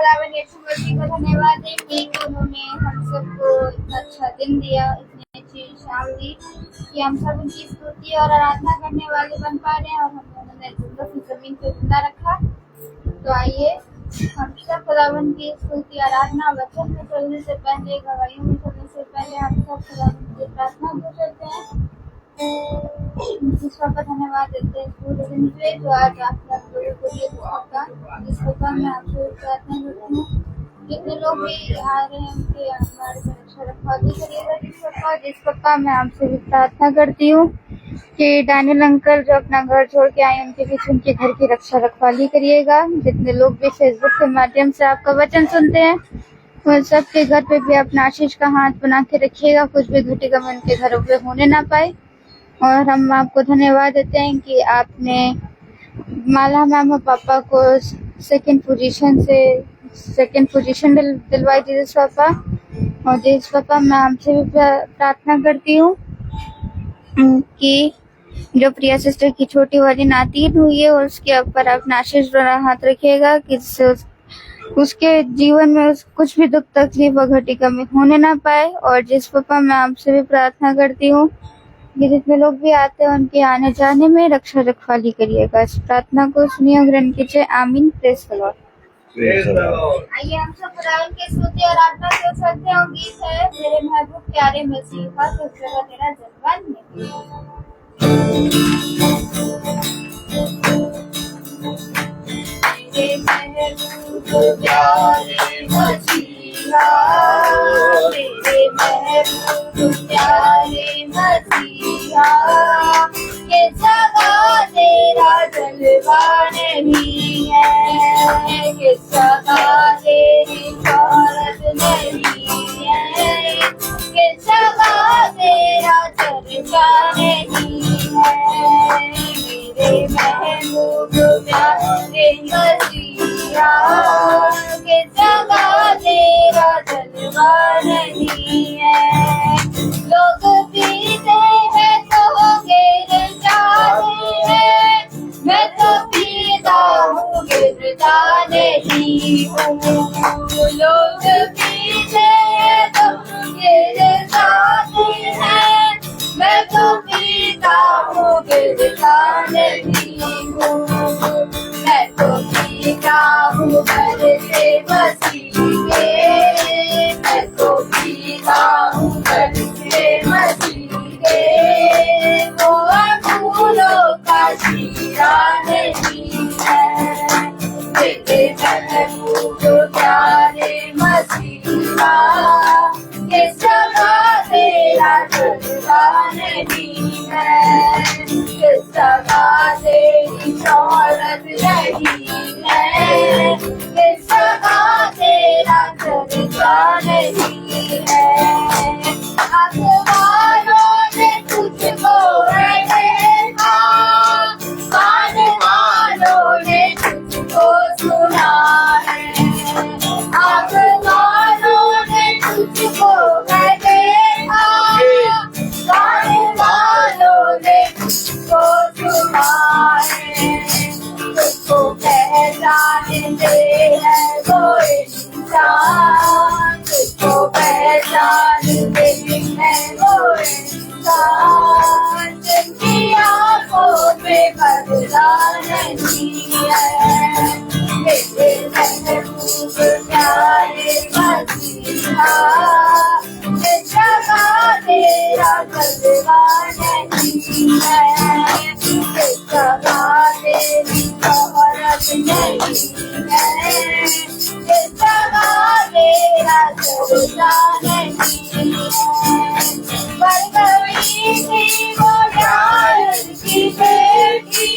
खुदावन यीशु मसीह को धन्यवाद दें कि उन्होंने हम सबको इतना अच्छा दिन दिया, इतनी अच्छी शाम दी कि हम सब उनकी स्तुति और आराधना करने वाले बन पा रहे हैं और हम उन्होंने जिंदगी जमीन पे जिंदा रखा। तो आइए हम सब खुदावन की स्तुति आराधना वचन में चलने से पहले, गवाहियों में चलने से पहले हम सब खुदावन की प्रार्थना भी करते हैं। ईश्वर का धन्यवाद देते हैं पूरे दिन पे जो आज आप सब लोगों को ये मौका, जिसको कम मैं आपसे प्रार्थना करती हूँ। जितने लोग भी आ रहे हैं उनके हमारे रक्षा रखवाली करिएगा। जिसको कम मैं आपसे भी प्रार्थना करती हूँ कि डैनियल अंकल जो अपना घर छोड़ के आए उनके पीछे उनके घर की रक्षा रखवाली करिएगा। जितने लोग भी फेसबुक के माध्यम से आपका वचन सुनते हैं उन सबके घर पे भी अपना आशीष का हाथ बना के रखिएगा, कुछ भी घटी गम उनके घरों पे होने ना पाए। और हम आपको धन्यवाद देते हैं कि आपने माला मैम और पापा को सेकंड पोजीशन दिलवाई जीसस पापा। और जीसस पापा मैं आपसे भी प्रार्थना करती हूँ कि जो प्रिया सिस्टर की छोटी वाली नातीन हुई है और उसके ऊपर अपना आशीष भरा हाथ रखिएगा कि उसके जीवन में कुछ भी दुख तकलीफ और घटी कमी होने ना पाए। और जिस पापा मैं आपसे भी प्रार्थना करती हूँ कि जितने लोग भी आते हैं उनके आने जाने में रक्षा रखवाली करिएगा। इस प्रार्थना को सुनिए और ग्रहण कीजिए। आमीन। Praise the Lord. आइए हम सब खुदावन के स्तुति और आराधना कर सकते हैं। गीत है मेरे महबूब प्यारे मसीह का, तो जगह तेरा जलवान है। मेरे महबूब प्यारे मसीहा, मेरे महबूब प्यारे मसीहा, ये जगह तेरा जलवा नहीं है, ये जगह तेरी शौहरत नहीं है, ये जगह तेरा चर्चा नहीं है। मेरे महबूब प्यारे मसीहा, ये जगह तेरा जलवा नहीं है। लोग पीते हैं तो गिर जाते हैं, मैं तो पीता हूँ गिरता नहीं हूँ। लोग पीते हैं तो गिर जाते हैं, मैं तो पीता हूँ गिरता नहीं हूँ। मैं तो पीता हूँ घर से मसीह के, मैं तो पीता हूँ घर से मसीह के। वो फूलों का शीरा नहीं है, मेरे महबूब प्यारे मसीहा, ये जगह तेरा जलवा नहीं है, ये जगह तेरी शौहरत नहीं है, ये जगह तेरा चर्चा नहीं है। अखबारों ने तुझको देखा, कान वालों ने तुझको सुना है, अखबारों ने तुझको देखा, कान वालों ने तुझको सुना है। तुझको पहचानते हैं वो इंसान, तुझको पहचानते हैं वो इंसान, जिनकी आंखों में बदला नहीं है। मेरे महबूब प्यारे मसीहा, ये जगह तेरा जलवा नहीं है, ये जगह तेरी शौहरत नहीं है, ये जगह तेरा चर्चा नहीं है। पर गई थी वो यार की बेटी,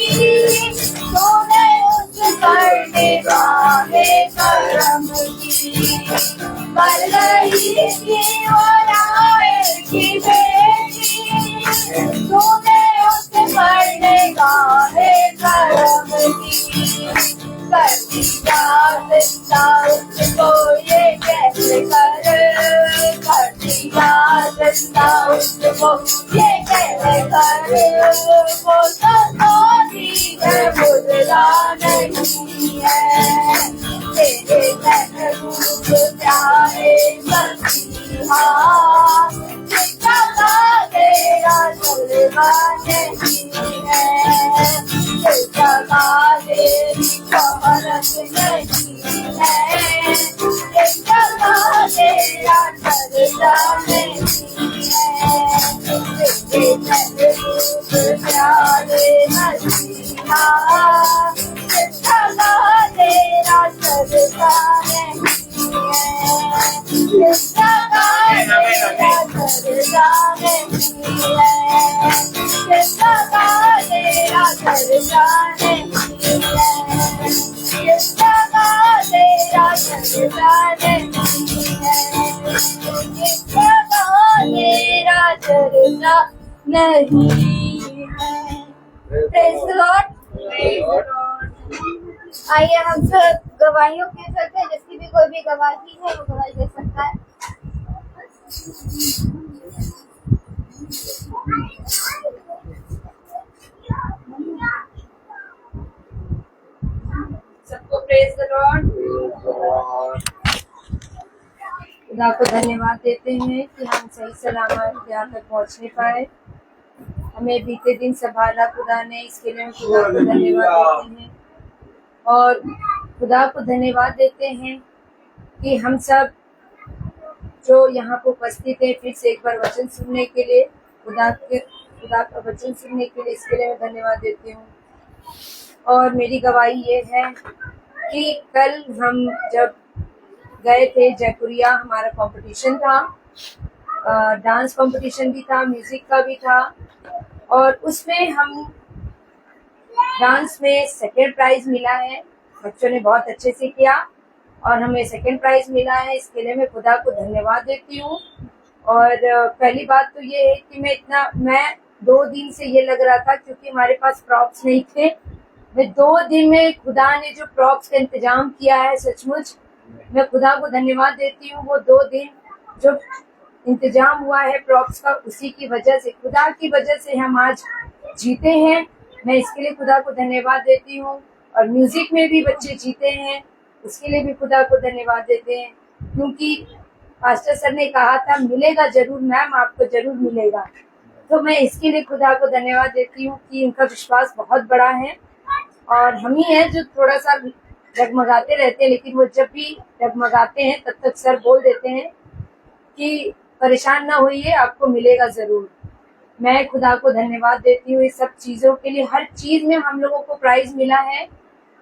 तूने उस पर निगाहे करम की। पर गई थी वो यार की बेटी, तूने उस पर निगाहे करम की। कर दिया जिंदा उसको ये कैसे कर दिया जिंदा उसको ये कैसे कर। वो तो है मुद्रा नहीं है, तेरे महबूब प्यारे मसीहा, जितना तेरा जलवा नहीं है, जितना तेरी शोहरत नहीं है, जितना तेरा दर्जा नहीं है, तेरे महबूब प्यारे मसीहा, जितना तेरा दर्जा नहीं है, जितना तेरा दर्जा नहीं है, जितना तेरा दर्जा नहीं है, जितना तेरा दर्जा नहीं है, जितना तेरा दर्जा नहीं है। Praise the Lord. आइए हम सब गवाहियों के चलते हैं, जिसकी भी कोई भी गवाही है वो गवाही दे सकता है। सबको प्रेज द लॉर्ड। खुदा को धन्यवाद देते हैं कि हम सही सलामत यहाँ तक पहुँचने पाए। हमें बीते दिन संभाला खुदा ने, इसके लिए हम खुदा को धन्यवाद देते हैं। और खुदा को धन्यवाद देते हैं कि हम सब जो यहाँ पर उपस्थित है फिर से एक बार वचन सुनने के लिए, खुदा का वचन सुनने के लिए, इसके लिए मैं धन्यवाद देती हूँ। और मेरी गवाही ये है कि कल हम जब गए थे जयपुरिया, हमारा कंपटीशन था, डांस कंपटीशन भी था, म्यूजिक का भी था, और उसमें हम डांस में सेकेंड प्राइज मिला है। बच्चों ने बहुत अच्छे से किया और हमें सेकेंड प्राइज मिला है। इसके लिए मैं खुदा को धन्यवाद देती हूँ। और पहली बात तो ये है कि मैं 2 दिन से ये लग रहा था, क्योंकि हमारे पास प्रॉप्स नहीं थे। मैं 2 दिन में खुदा ने जो प्रॉप्स का इंतजाम किया है, सचमुच मैं खुदा को धन्यवाद देती हूँ। वो 2 दिन जो इंतजाम हुआ है प्रॉप्स का, उसी की वजह से, खुदा की वजह से हम आज जीते हैं। मैं इसके लिए खुदा को धन्यवाद देती हूँ। और म्यूजिक में भी बच्चे जीते हैं, उसके लिए भी खुदा को धन्यवाद देते हैं, क्योंकि पास्टर सर ने कहा था मिलेगा जरूर मैम, आपको जरूर मिलेगा। तो मैं इसके लिए खुदा को धन्यवाद देती हूँ कि उनका विश्वास बहुत बड़ा है। और हम ही हैं जो थोड़ा सा डगमगाते रहते हैं, लेकिन वो जब भी डगमगाते हैं तब तक सर बोल देते हैं कि परेशान ना होइए, आपको मिलेगा जरूर। मैं खुदा को धन्यवाद देती हूँ इस सब चीजों के लिए। हर चीज में हम लोगों को प्राइज मिला है।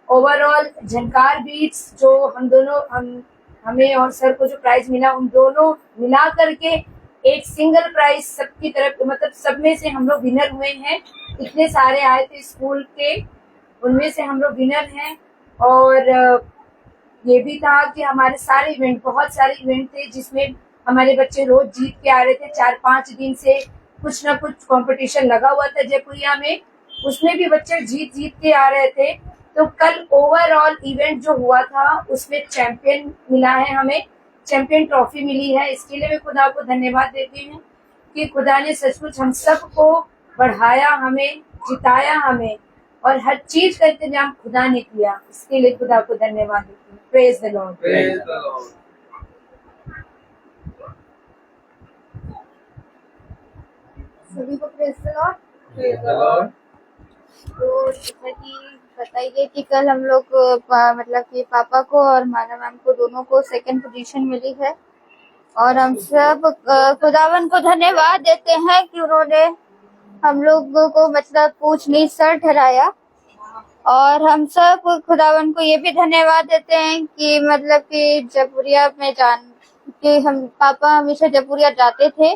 ओवरऑल झनकार बीट्स जो हमें और सर को जो प्राइज मिला, उन दोनों मिला करके एक सिंगल प्राइज सबकी तरफ, मतलब सब में से हम लोग विनर हुए हैं। इतने सारे आए थे स्कूल के, उनमें से हम लोग विनर हैं। और ये भी था कि हमारे सारे इवेंट, बहुत सारे इवेंट थे जिसमें हमारे बच्चे रोज जीत के आ रहे थे। 4-5 दिन से कुछ ना कुछ कंपटीशन लगा हुआ था जयपुरिया में, उसमें भी बच्चे जीत के आ रहे थे। तो कल ओवरऑल इवेंट जो हुआ था उसमें चैंपियन मिला है, हमें चैंपियन ट्रॉफी मिली है। इसके लिए मैं खुदा को धन्यवाद देती हूँ कि खुदा ने सचमुच हम सबको बढ़ाया, हमें जिताया हमें, और हर चीज का इंतजाम खुदा ने किया। इसके लिए खुदा को धन्यवाद देती हूँ। Praise the Lord. Praise the Lord. सभी को praise the Lord. Praise the Lord. तो जैसा कि बताइए कि कल हम लोग मतलब कि पापा को और माला मैम को दोनों को सेकंड पोजीशन मिली है। और हम सब खुदावन को धन्यवाद देते हैं कि उन्होंने हम लोगों को मतलब पूछ नहीं सर ठहराया। और हम सब खुदावन को ये भी धन्यवाद देते हैं कि मतलब कि जयपुरिया में हम पापा हमेशा जयपुरिया जाते थे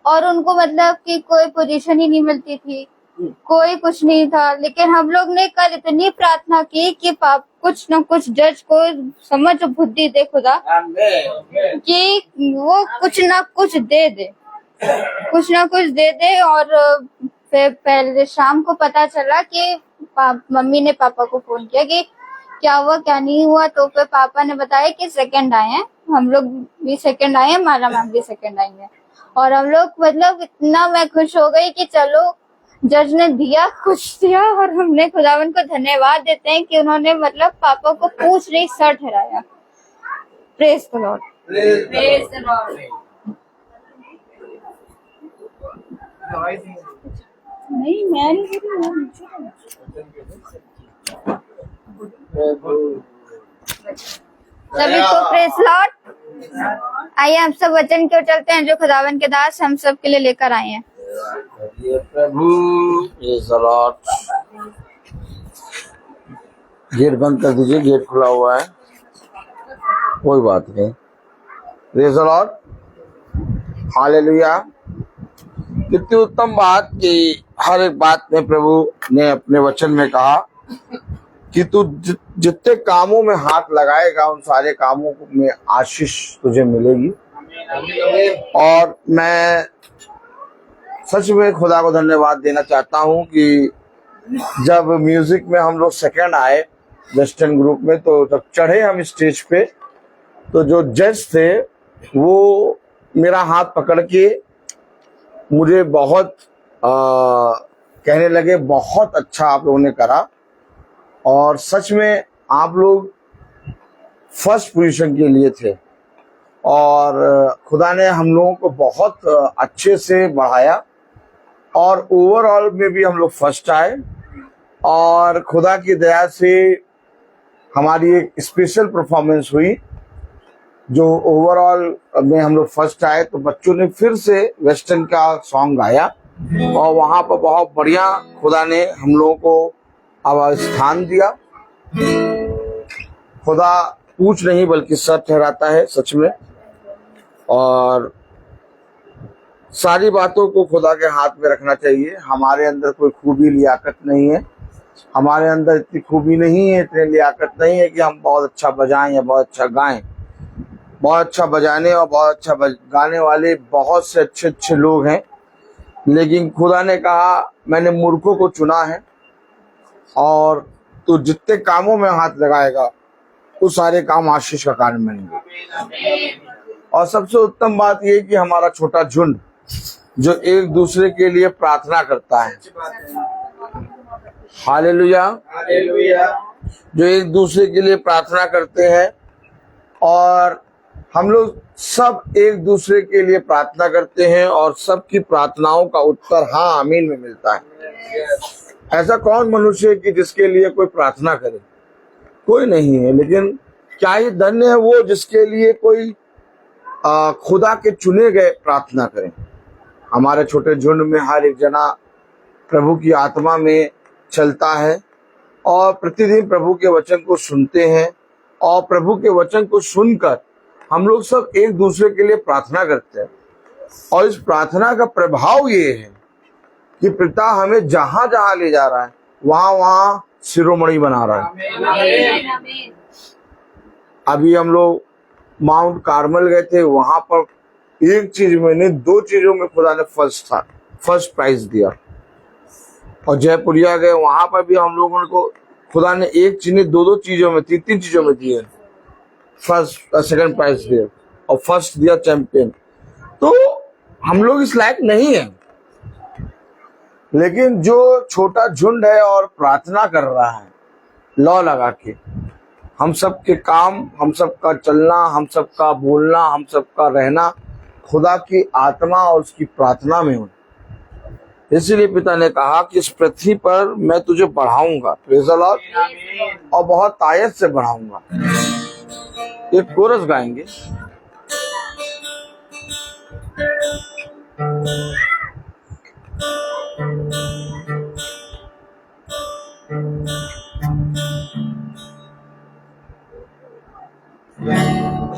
और उनको मतलब कि कोई पोजीशन ही नहीं मिलती थी, कोई कुछ नहीं था। लेकिन हम लोग ने कल इतनी प्रार्थना की कि कुछ न कुछ जज को समझ बुद्धि दे खुदा, कि वो कुछ न कुछ दे दे, कुछ न कुछ दे दे। और फिर पहले शाम को पता चला कि मम्मी ने पापा को फोन किया कि क्या हुआ क्या नहीं हुआ। तो फिर पापा ने बताया कि सेकंड आए हैं, हम लोग भी सेकंड आए हैं, माला मैम भी सेकंड आई है। और हम लोग मतलब इतना मैं खुश हो गई कि चलो जज ने दिया, कुछ दिया, और हमने खुदावन को धन्यवाद देते हैं कि उन्होंने मतलब पापा को पूछ नहीं सर ठहराया। Praise the Lord. Praise the Lord. नहीं, मैं नहीं बोल रही हूँ। सभी को प्रेज लॉर्ड। आइए हम सब वचन की ओर चलते हैं जो खुदावन के दास हम सब के लिए लेकर आए हैं। प्रभु प्रेज द लॉर्ड। गेट बंद कर दीजिए, गेट खुला हुआ है, कोई बात नहीं। Praise the Lord, hallelujah. कितनी उत्तम बात कि हर एक बात में प्रभु ने अपने वचन में कहा कि तू जितने कामों में हाथ लगाएगा उन सारे कामों में आशीष तुझे मिलेगी। और मैं सच में खुदा को धन्यवाद देना चाहता हूं कि जब म्यूजिक में हम लोग सेकंड आए वेस्टर्न ग्रुप में, तो जब चढ़े हम स्टेज पे, तो जो जज थे वो मेरा हाथ पकड़ के मुझे बहुत कहने लगे बहुत अच्छा आप लोगों ने करा, और सच में आप लोग फर्स्ट पोजीशन के लिए थे, और खुदा ने हम लोगों को बहुत अच्छे से बढ़ाया, और ओवरऑल में भी हम लोग फर्स्ट आए। और खुदा की दया से हमारी एक स्पेशल परफॉर्मेंस हुई जो ओवरऑल में हम लोग फर्स्ट आए। तो बच्चों ने फिर से वेस्टर्न का सॉन्ग गाया, और वहां पर बहुत बढ़िया खुदा ने हम लोगों को अब स्थान दिया। खुदा पूछ नहीं बल्कि सर ठहराता है सच में, और सारी बातों को खुदा के हाथ में रखना चाहिए। हमारे अंदर कोई खूबी लियाकत नहीं है, हमारे अंदर इतनी खूबी नहीं है, इतनी लियाकत नहीं है कि हम बहुत अच्छा बजाएं या बहुत अच्छा गाएं। बहुत अच्छा बजाने और बहुत अच्छा गाने वाले बहुत से अच्छे अच्छे लोग हैं, लेकिन खुदा ने कहा मैंने मूर्खों को चुना है, और तू जितने कामों में हाथ लगाएगा वो सारे काम आशीष का कारण बनेंगे। और सबसे उत्तम बात यह कि हमारा छोटा झुंड जो एक दूसरे के लिए प्रार्थना करता है, हालेलुया, हालेलुया। जो एक दूसरे के लिए प्रार्थना करते हैं, और हम लोग सब एक दूसरे के लिए प्रार्थना करते हैं, और सबकी प्रार्थनाओं का उत्तर हाँ आमीन में मिलता है। ऐसा कौन मनुष्य है कि जिसके लिए कोई प्रार्थना करे? कोई नहीं है। लेकिन क्या ये धन्य है वो जिसके लिए कोई खुदा के चुने गए प्रार्थना करें। हमारे छोटे झुंड में हर एक जना प्रभु की आत्मा में चलता है, और प्रतिदिन प्रभु के वचन को सुनते हैं, और प्रभु के वचन को सुनकर हम लोग सब एक दूसरे के लिए प्रार्थना करते हैं। और इस प्रार्थना का प्रभाव ये है कि पिता हमें जहां जहां ले जा रहा है वहां वहां शिरोमणि बना रहा है। अभी हम लोग माउंट कार्मल गए थे, वहां पर एक चीज में नहीं 2 चीजों में खुदा ने फर्स्ट प्राइज दिया। और जयपुरिया गए, वहां पर भी हम लोगों को खुदा ने एक चीज नहीं 2 चीजों में 3 चीजों में दिए, फर्स्ट सेकंड प्राइज दिया और फर्स्ट दिया चैंपियन। तो हम लोग इस लायक नहीं है, लेकिन जो छोटा झुंड है और प्रार्थना कर रहा है लौ लगा के, हम सब के काम, हम सब का चलना, हम सब का बोलना, हम सब का रहना खुदा की आत्मा और उसकी प्रार्थना में हो। इसीलिए पिता ने कहा कि इस पृथ्वी पर मैं तुझे बढ़ाऊंगा, प्रेज़ द लॉर्ड, और बहुत आयत से बढ़ाऊंगा। एक कोरस गाएंगे।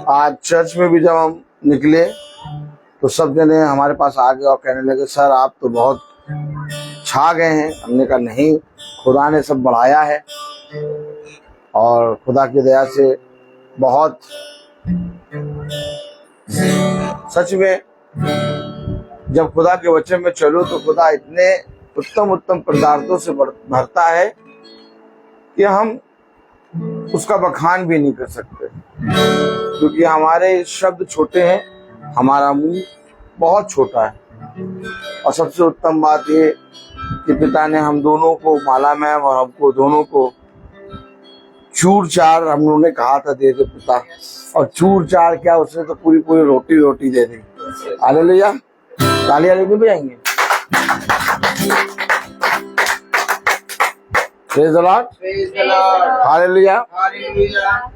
आज चर्च में भी जब हम निकले तो सब जने हमारे पास आ गए और कहने लगे सर आप तो बहुत छा गए हैं। हमने कहा नहीं, खुदा ने सब बढ़ाया है, और खुदा की दया से बहुत सच में जब खुदा के वचन में चलो तो खुदा इतने उत्तम उत्तम पदार्थों से भरता है कि हम उसका बखान भी नहीं कर सकते, क्योंकि हमारे शब्द छोटे हैं, हमारा मुंह बहुत छोटा है। और सबसे उत्तम बात ये कि पिता ने हम दोनों को, माला मैम और हमको दोनों को चूर चार हम लोगों ने कहा था दे दे पिता, और चूर चार क्या, उसने तो पूरी पूरी रोटी रोटी दे दी। हालेलुया, तालियां नहीं बजाएंगे? Praise the Lord, Praise the Lord. Hallelujah. Hallelujah.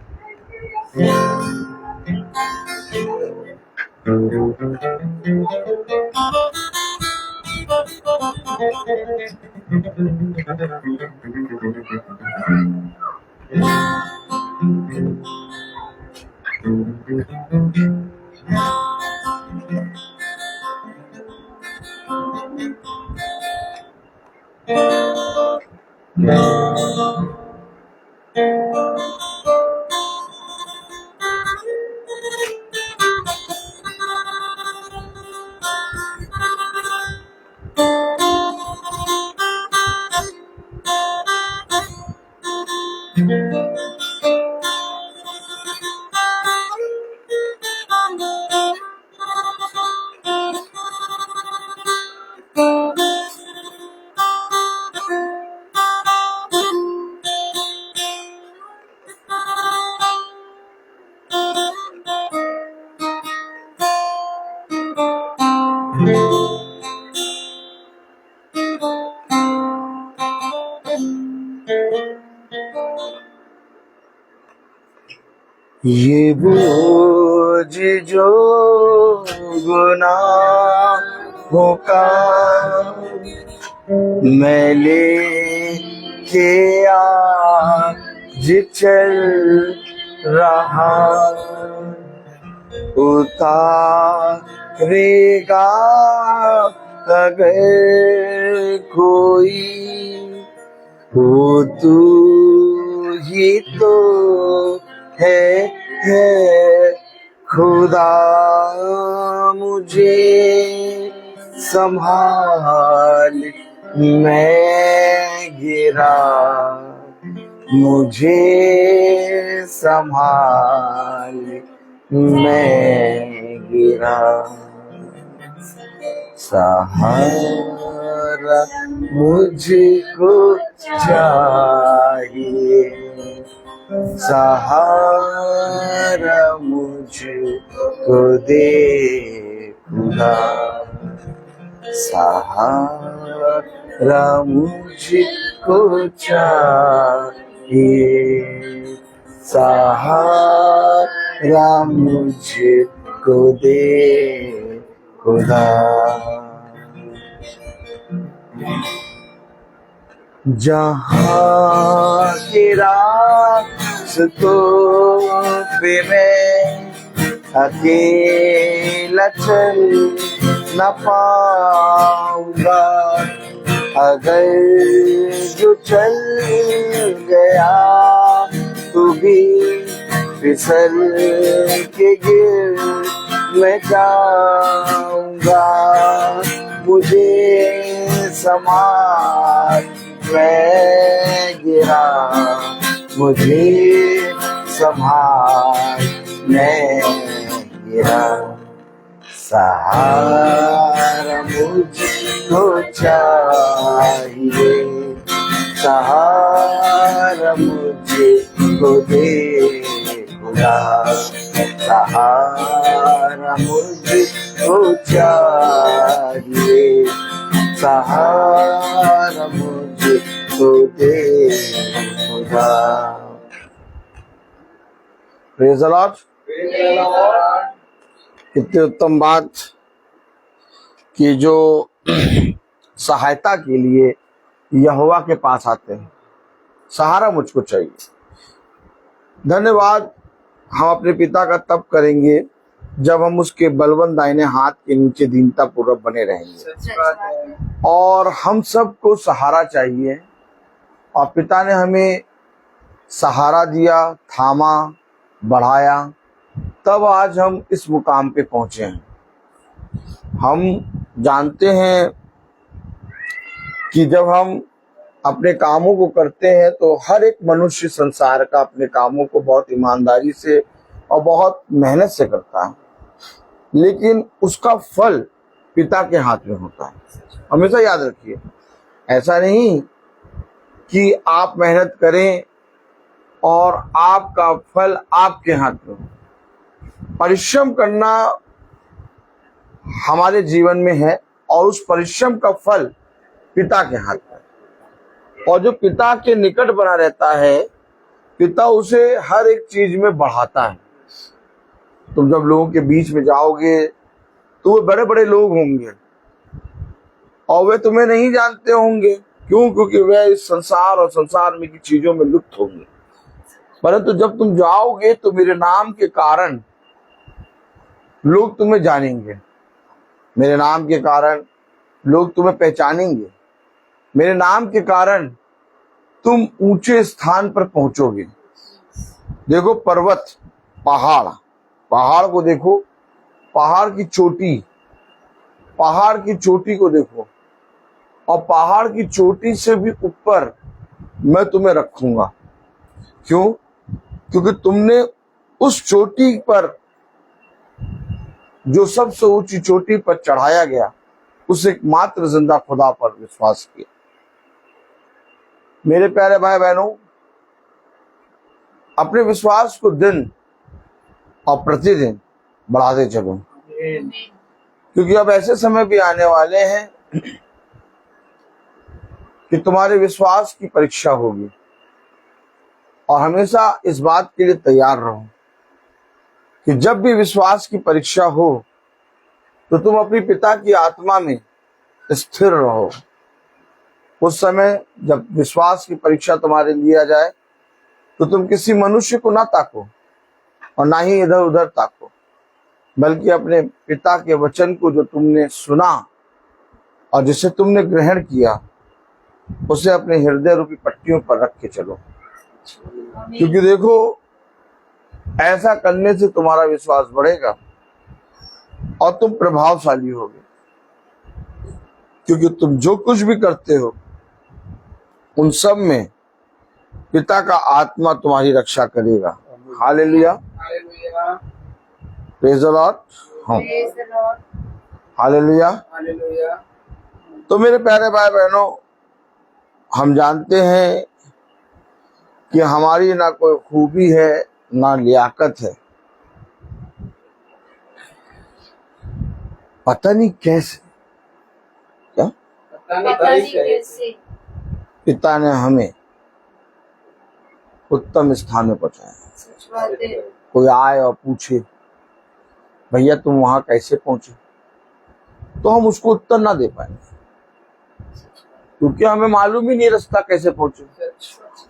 ये बोझ जो गुनाहों का मैं लेके आज चल रहा, उतारेगा अगर कोई, वो तू ही तो है खुदा। मुझे संभाल, मैं गिरा, मुझे संभाल, मैं गिरा। सहारा मुझको चाहिए, सहारा मुझको दे खुदा, सहारा मुझको चाहिए, सहारा मुझको दे खुदा। जहाँ के रास्तों पे मैं अकेला चल न पाऊंगा, अगर जो चल गया तो भी फिसल के गिर मैं जाऊंगा। मुझे संभाल, मैं गिरा, मुझे संभाल, मैं गिरा। सहारा मुझको चाहिए, सहारा मुझको दे खुदा, सहारा मुझको चाहिए, सहारा मुझको दे खुदा। Praise the Lord. Praise the Lord. कितनी उत्तम बात कि जो सहायता के लिए यहोवा के पास आते हैं। सहारा मुझको चाहिए। धन्यवाद। हम अपने पिता का तब करेंगे जब हम उसके बलवंत दाहिने हाथ के नीचे दीनता पूर्वक बने रहेंगे। सच बात है। और हम सबको सहारा चाहिए, और पिता ने हमें सहारा दिया, थामा, बढ़ाया, तब आज हम इस मुकाम पे पहुंचे हैं। हम जानते हैं कि जब हम अपने कामों को करते हैं तो हर एक मनुष्य संसार का अपने कामों को बहुत ईमानदारी से और बहुत मेहनत से करता है, लेकिन उसका फल पिता के हाथ में होता है। हमेशा याद रखिए, ऐसा नहीं कि आप मेहनत करें और आपका फल आपके हाथ में हो। परिश्रम करना हमारे जीवन में है और उस परिश्रम का फल पिता के हाथ में है। और जो पिता के निकट बना रहता है, पिता उसे हर एक चीज में बढ़ाता है। तुम जब लोगों के बीच में जाओगे तो वे बड़े बड़े लोग होंगे और वे तुम्हें नहीं जानते होंगे। क्यों? क्योंकि वे इस संसार और संसार में की चीजों में लुप्त होंगे। परंतु जब तुम जाओगे तो मेरे नाम के कारण लोग तुम्हें जानेंगे, मेरे नाम के कारण लोग तुम्हें पहचानेंगे, मेरे नाम के कारण तुम ऊंचे स्थान पर पहुंचोगे। देखो पर्वत, पहाड़, पहाड़ को देखो, पहाड़ की चोटी को देखो, और पहाड़ की चोटी से भी ऊपर मैं तुम्हें रखूंगा। क्यों? क्योंकि तुमने उस चोटी पर, जो सबसे ऊंची चोटी पर चढ़ाया गया, उस एकमात्र जिंदा खुदा पर विश्वास किया। मेरे प्यारे भाई बहनों, अपने विश्वास को दिन और प्रतिदिन बढ़ाते चलो, क्योंकि अब ऐसे समय भी आने वाले हैं कि तुम्हारे विश्वास की परीक्षा होगी। और हमेशा इस बात के लिए तैयार रहो कि जब भी विश्वास की परीक्षा हो तो तुम अपनी पिता की आत्मा में स्थिर रहो। उस समय जब विश्वास की परीक्षा तुम्हारे लिया जाए तो तुम किसी मनुष्य को ना ताको और ना ही इधर उधर ताको, बल्कि अपने पिता के वचन को जो तुमने सुना और जिसे तुमने ग्रहण किया, उसे अपने हृदय रूपी पट्टियों पर रख के चलो। क्योंकि देखो, ऐसा करने से तुम्हारा विश्वास बढ़ेगा और तुम प्रभावशाली होगे। क्योंकि तुम जो कुछ भी करते हो उन सब में पिता का आत्मा तुम्हारी रक्षा करेगा। Hallelujah, hallelujah, praise the Lord. हाँ, Praise the Lord. Hallelujah. Hallelujah. तो मेरे प्यारे भाई बहनों, हम जानते हैं कि हमारी ना कोई खूबी है ना लियाकत है। पता नहीं कैसे, क्या पता पता नहीं नहीं कैसे पिता ने हमें उत्तम स्थान में पहुंचाया। सच बात है। कोई आए और पूछे, भैया तुम वहां कैसे पहुंचे, तो हम उसको उत्तर ना दे पाएंगे, क्योंकि हमें मालूम ही नहीं रास्ता कैसे पहुंचे।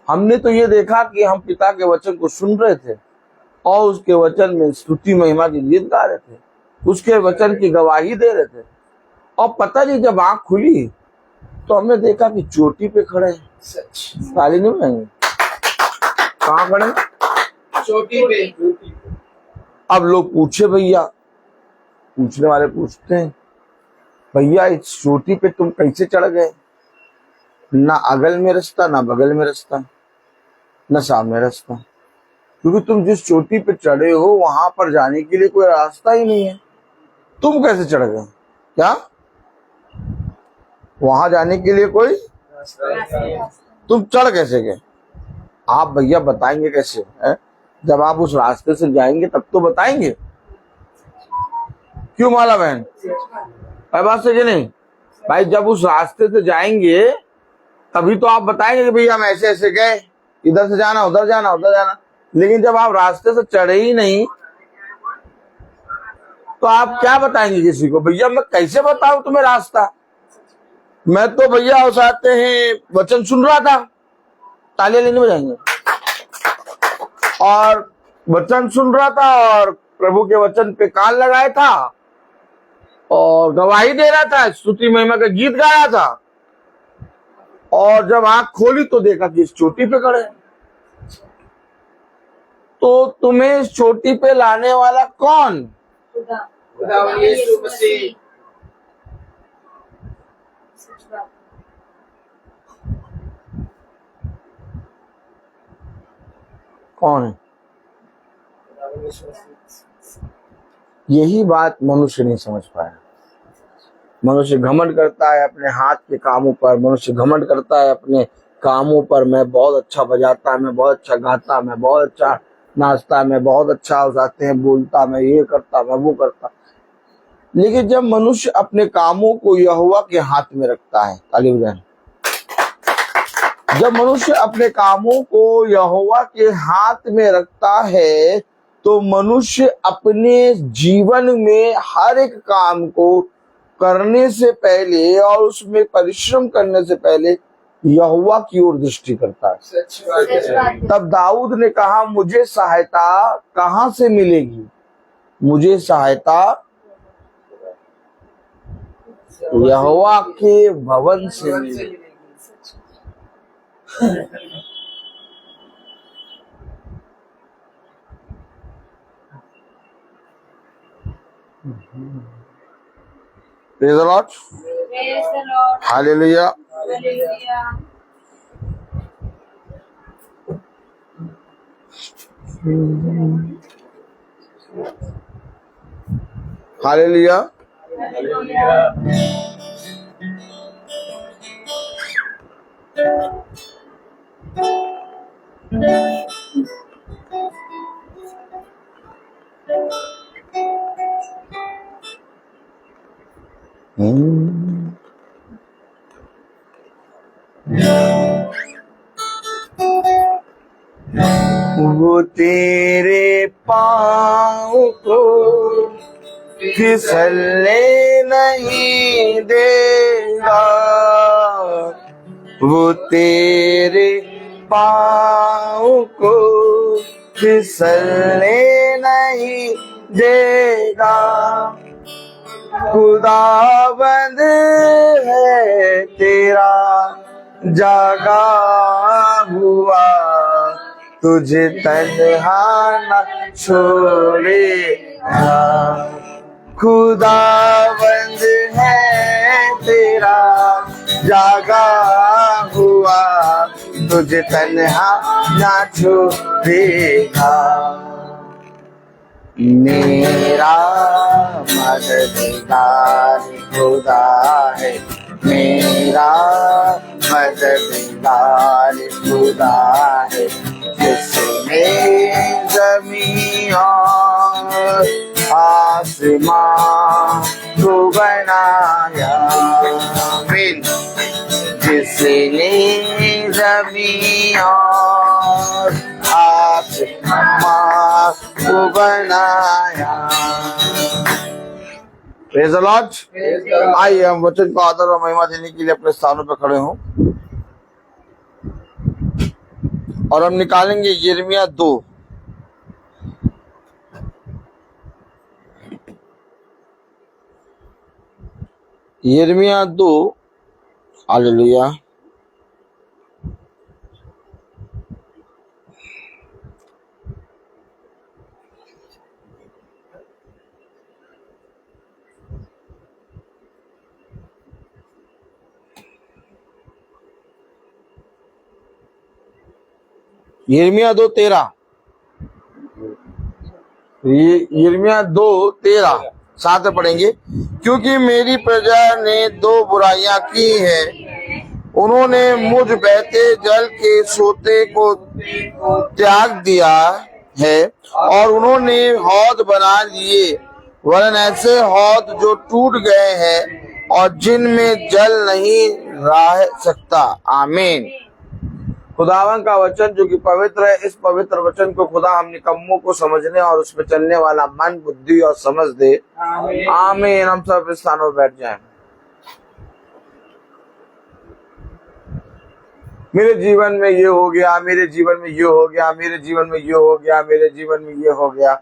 हमने तो ये देखा कि हम पिता के वचन को सुन रहे थे और उसके वचन में स्तुति महिमा के गीत गा रहे थे, उसके वचन की गवाही दे रहे थे। और पता नहीं जब आंख खुली तो हमने देखा कि चोटी पे खड़े हैं। ताली नहीं बजाएंगे? कहाँ खड़े हैं? चोटी पे। अब लोग पूछे, भैया, पूछने वाले पूछते हैं, भैया इस चोटी पे तुम कैसे चढ़ गए? ना अगल में रास्ता, ना बगल में रास्ता, ना सामने रास्ता, क्योंकि तुम जिस चोटी पे चढ़े हो वहां पर जाने के लिए कोई रास्ता ही नहीं है। तुम कैसे चढ़ गए? क्या वहां जाने के लिए कोई, तुम चढ़ कैसे गए? आप भैया बताएंगे कैसे है? जब आप उस रास्ते से जाएंगे तब तो बताएंगे। क्यों माला बहन, बात सही नहीं भाई? जब उस रास्ते से जाएंगे तभी तो आप बताएंगे कि भैया हम ऐसे ऐसे गए, इधर से जाना, उधर जाना, उधर जाना। लेकिन जब आप रास्ते से चढ़े ही नहीं तो आप क्या बताएंगे किसी को? भैया मैं कैसे बताऊं तुम्हें रास्ता? मैं तो भैया उस आते हैं वचन सुन रहा था। तालियां लेने बजाएंगे। और वचन सुन रहा था और प्रभु के वचन पे कान लगाया था और गवाही दे रहा था, स्तुति महिमा का गीत गा रहा था। और जब आंख खोली तो देखा कि इस चोटी पे खड़े। तो तुम्हें इस चोटी पे लाने वाला कौन? खुदा यीशु मसीह। सच बात। कौन है? यही बात मनुष्य नहीं समझ पाया। मनुष्य घमंड करता है अपने हाथ के कामों पर, मनुष्य घमंड करता है अपने कामों पर। मैं बहुत अच्छा बजाता, मैं बहुत अच्छा गाता, मैं बहुत अच्छा नाचता, मैं बहुत अच्छा जाते हैं बोलता, मैं ये करता, मैं वो करता। लेकिन जब मनुष्य अपने कामों को यहोवा के हाथ में रखता है, ताली बजाएं, जब मनुष्य अपने कामों को यहोवा के हाथ में रखता है तो मनुष्य अपने जीवन में हर एक काम को करने से पहले और उसमें परिश्रम करने से पहले यहोवा की ओर दृष्टि करता है। सच बात सच है। बात है। तब दाऊद ने कहा, मुझे सहायता कहाँ से मिलेगी? मुझे सहायता यहोवा के भवन से मिलेगी। Praise the Lord. Praise the Lord. Hallelujah. Hallelujah. Hallelujah. Hallelujah. वो तेरे पाँव को फिसलने नहीं देगा, वो तेरे पाँव को फिसलने नहीं देगा। खुदाबंद है तेरा जागा हुआ, तुझे तन्हा न छोड़ेगा। खुदाबंद है तेरा जागा हुआ, तुझे तन्हा न छोड़ेगा। मेरा मददगार खुदा है, मेरा मददगार खुदा है, जिसने ज़मीन और आसमां को बनाया। जिसने ज़मीन और आसमां को बनाया। Praise the Lord. आइए हम वचन को आदर और महिमा देने के लिए अपने स्थानों पर खड़े हों और हम निकालेंगे यिर्मयाह 2। यिर्मयाह 2। हालेलुया। यिर्मयाह 2:13। यिर्मयाह 2:13 साथ में पढ़ेंगे। क्योंकि मेरी प्रजा ने 2 बुराइयां की हैं, उन्होंने मुझ बहते जल के सोते को त्याग दिया है और उन्होंने हौद बना लिए, वरन ऐसे हौद जो टूट गए हैं और जिनमें जल नहीं रह सकता। आमीन। खुदावन का वचन जो कि पवित्र है, इस पवित्र वचन को खुदा हम निकम्मों को समझने और उस पर चलने वाला मन, बुद्धि और समझ दे। आमीन। हम सब स्थानों पर बैठ जाएं। मेरे जीवन में ये हो गया, मेरे जीवन में ये हो गया, मेरे जीवन में ये हो गया, मेरे जीवन में ये हो गया।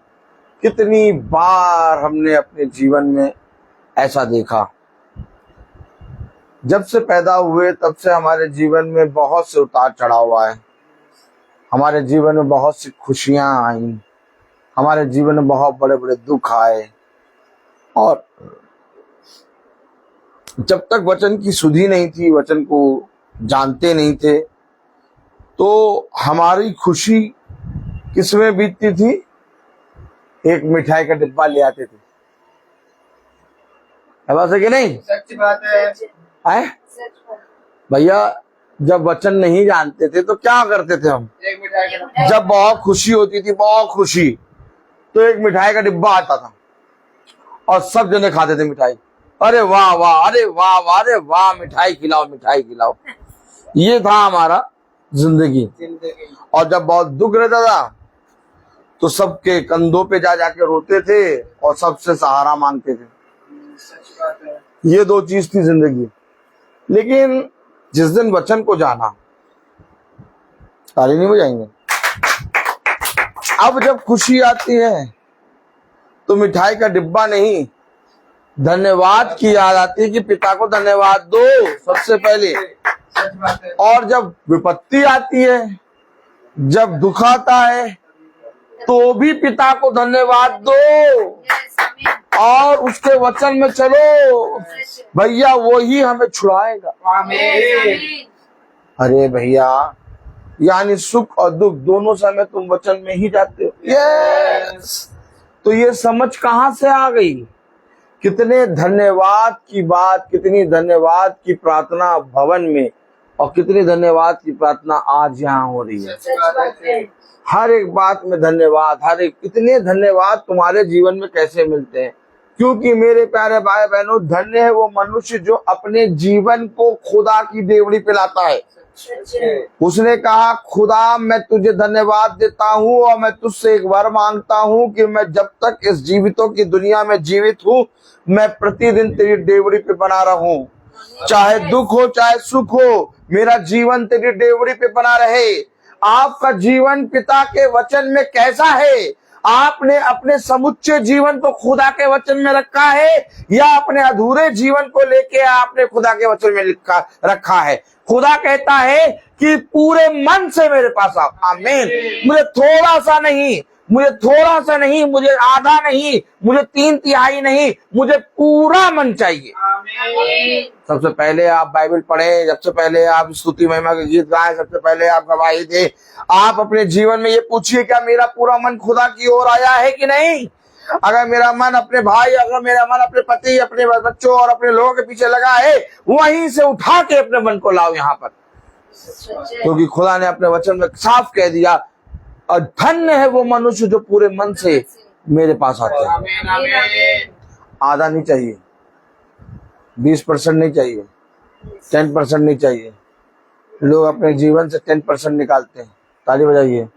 कितनी बार हमने अपने जीवन में ऐसा देखा। जब से पैदा हुए तब से हमारे जीवन में बहुत से उतार चढ़ाव आए, हमारे जीवन में बहुत सी खुशियां आई, हमारे जीवन में बहुत बड़े बड़े दुख आए। और जब तक वचन की सुधि नहीं थी, वचन को जानते नहीं थे, तो हमारी खुशी किसमें बीतती थी? एक मिठाई का डिब्बा ले आते थे, है बात है कि नहीं? सच बात है। है सच बात। भैया, जब वचन नहीं जानते थे तो क्या करते थे हम? एक मिठाई का जब बहुत खुशी होती थी, बहुत खुशी, तो एक मिठाई का डिब्बा आता था और सब जने खाते थे मिठाई। अरे वाह वाह, अरे वाह वाह, अरे वाह, मिठाई खिलाओ, मिठाई खिलाओ। ये था हमारा जिंदगी। जिंदगी। और जब बहुत दुख रहता था तो सबके कंधों पे जा जाके रोते थे और सबसे सहारा मांगते थे। सच बात है। ये दो चीज थी जिंदगी। लेकिन जिस दिन वचन को जाना, ताली नहीं बजाएंगे, अब जब खुशी आती है तो मिठाई का डिब्बा नहीं, धन्यवाद की याद आती है कि पिता को धन्यवाद दो सबसे पहले। सच बात है। और जब विपत्ति आती है, जब दुख आता है, तो भी पिता को धन्यवाद दो यस, आमीन। और उसके वचन में चलो। भैया वही हमें छुड़ाएगा। आमीन। अरे भैया, यानी सुख और दुख दोनों समय तुम वचन में ही जाते हो। यस। तो ये समझ कहां से आ गई? कितने धन्यवाद की बात, कितनी धन्यवाद की प्रार्थना भवन में, और कितनी धन्यवाद की प्रार्थना आज यहाँ हो रही है। सच बात है। हर एक बात में धन्यवाद, हर एक, इतने धन्यवाद तुम्हारे जीवन में कैसे मिलते हैं? क्योंकि मेरे प्यारे भाई बहनों, धन्य है वो मनुष्य जो अपने जीवन को खुदा की डेवड़ी पे लाता है। सच है। उसने कहा, खुदा मैं तुझे धन्यवाद देता हूँ और मैं तुझसे एक वर मांगता हूँ कि मैं जब तक इस जीवितों की दुनिया में जीवित हूँ, मैं प्रतिदिन तेरी डेवड़ी पे बना रहूं। चाहे दुख हो चाहे सुख हो, मेरा जीवन तेरी डेवड़ी पे बना रहे। आपका जीवन पिता के वचन में कैसा है? आपने अपने समुच्चय जीवन को खुदा के वचन में रखा है या अपने अधूरे जीवन को लेके आपने खुदा के वचन में रखा है? खुदा कहता है कि पूरे मन से मेरे पास आओ। आमीन। मुझे थोड़ा सा नहीं, मुझे थोड़ा सा नहीं, मुझे आधा नहीं, मुझे 3/3 नहीं, मुझे पूरा मन चाहिए। आमीन। सबसे पहले आप बाइबल पढ़ें, सबसे पहले आप स्तुति महिमा के गीत गाएं, सबसे पहले आप गवाही दें। आप अपने जीवन में ये पूछिए, क्या मेरा पूरा मन खुदा की ओर आया है कि नहीं? अगर मेरा मन अपने भाई, अगर मेरा मन अपने पति, अपने बच्चों और अपने लोगों के पीछे लगा है, वहीं से उठा के अपने मन को लाओ यहाँ पर, क्योंकि खुदा ने अपने वचन में साफ कह दिया, और धन्य है वो मनुष्य जो पूरे मन से मेरे पास आते हैं। आमीन। आमीन। आधा नहीं चाहिए, 20% नहीं चाहिए, 10% नहीं चाहिए। लोग अपने जीवन से 10% निकालते हैं, ताली बजाइए।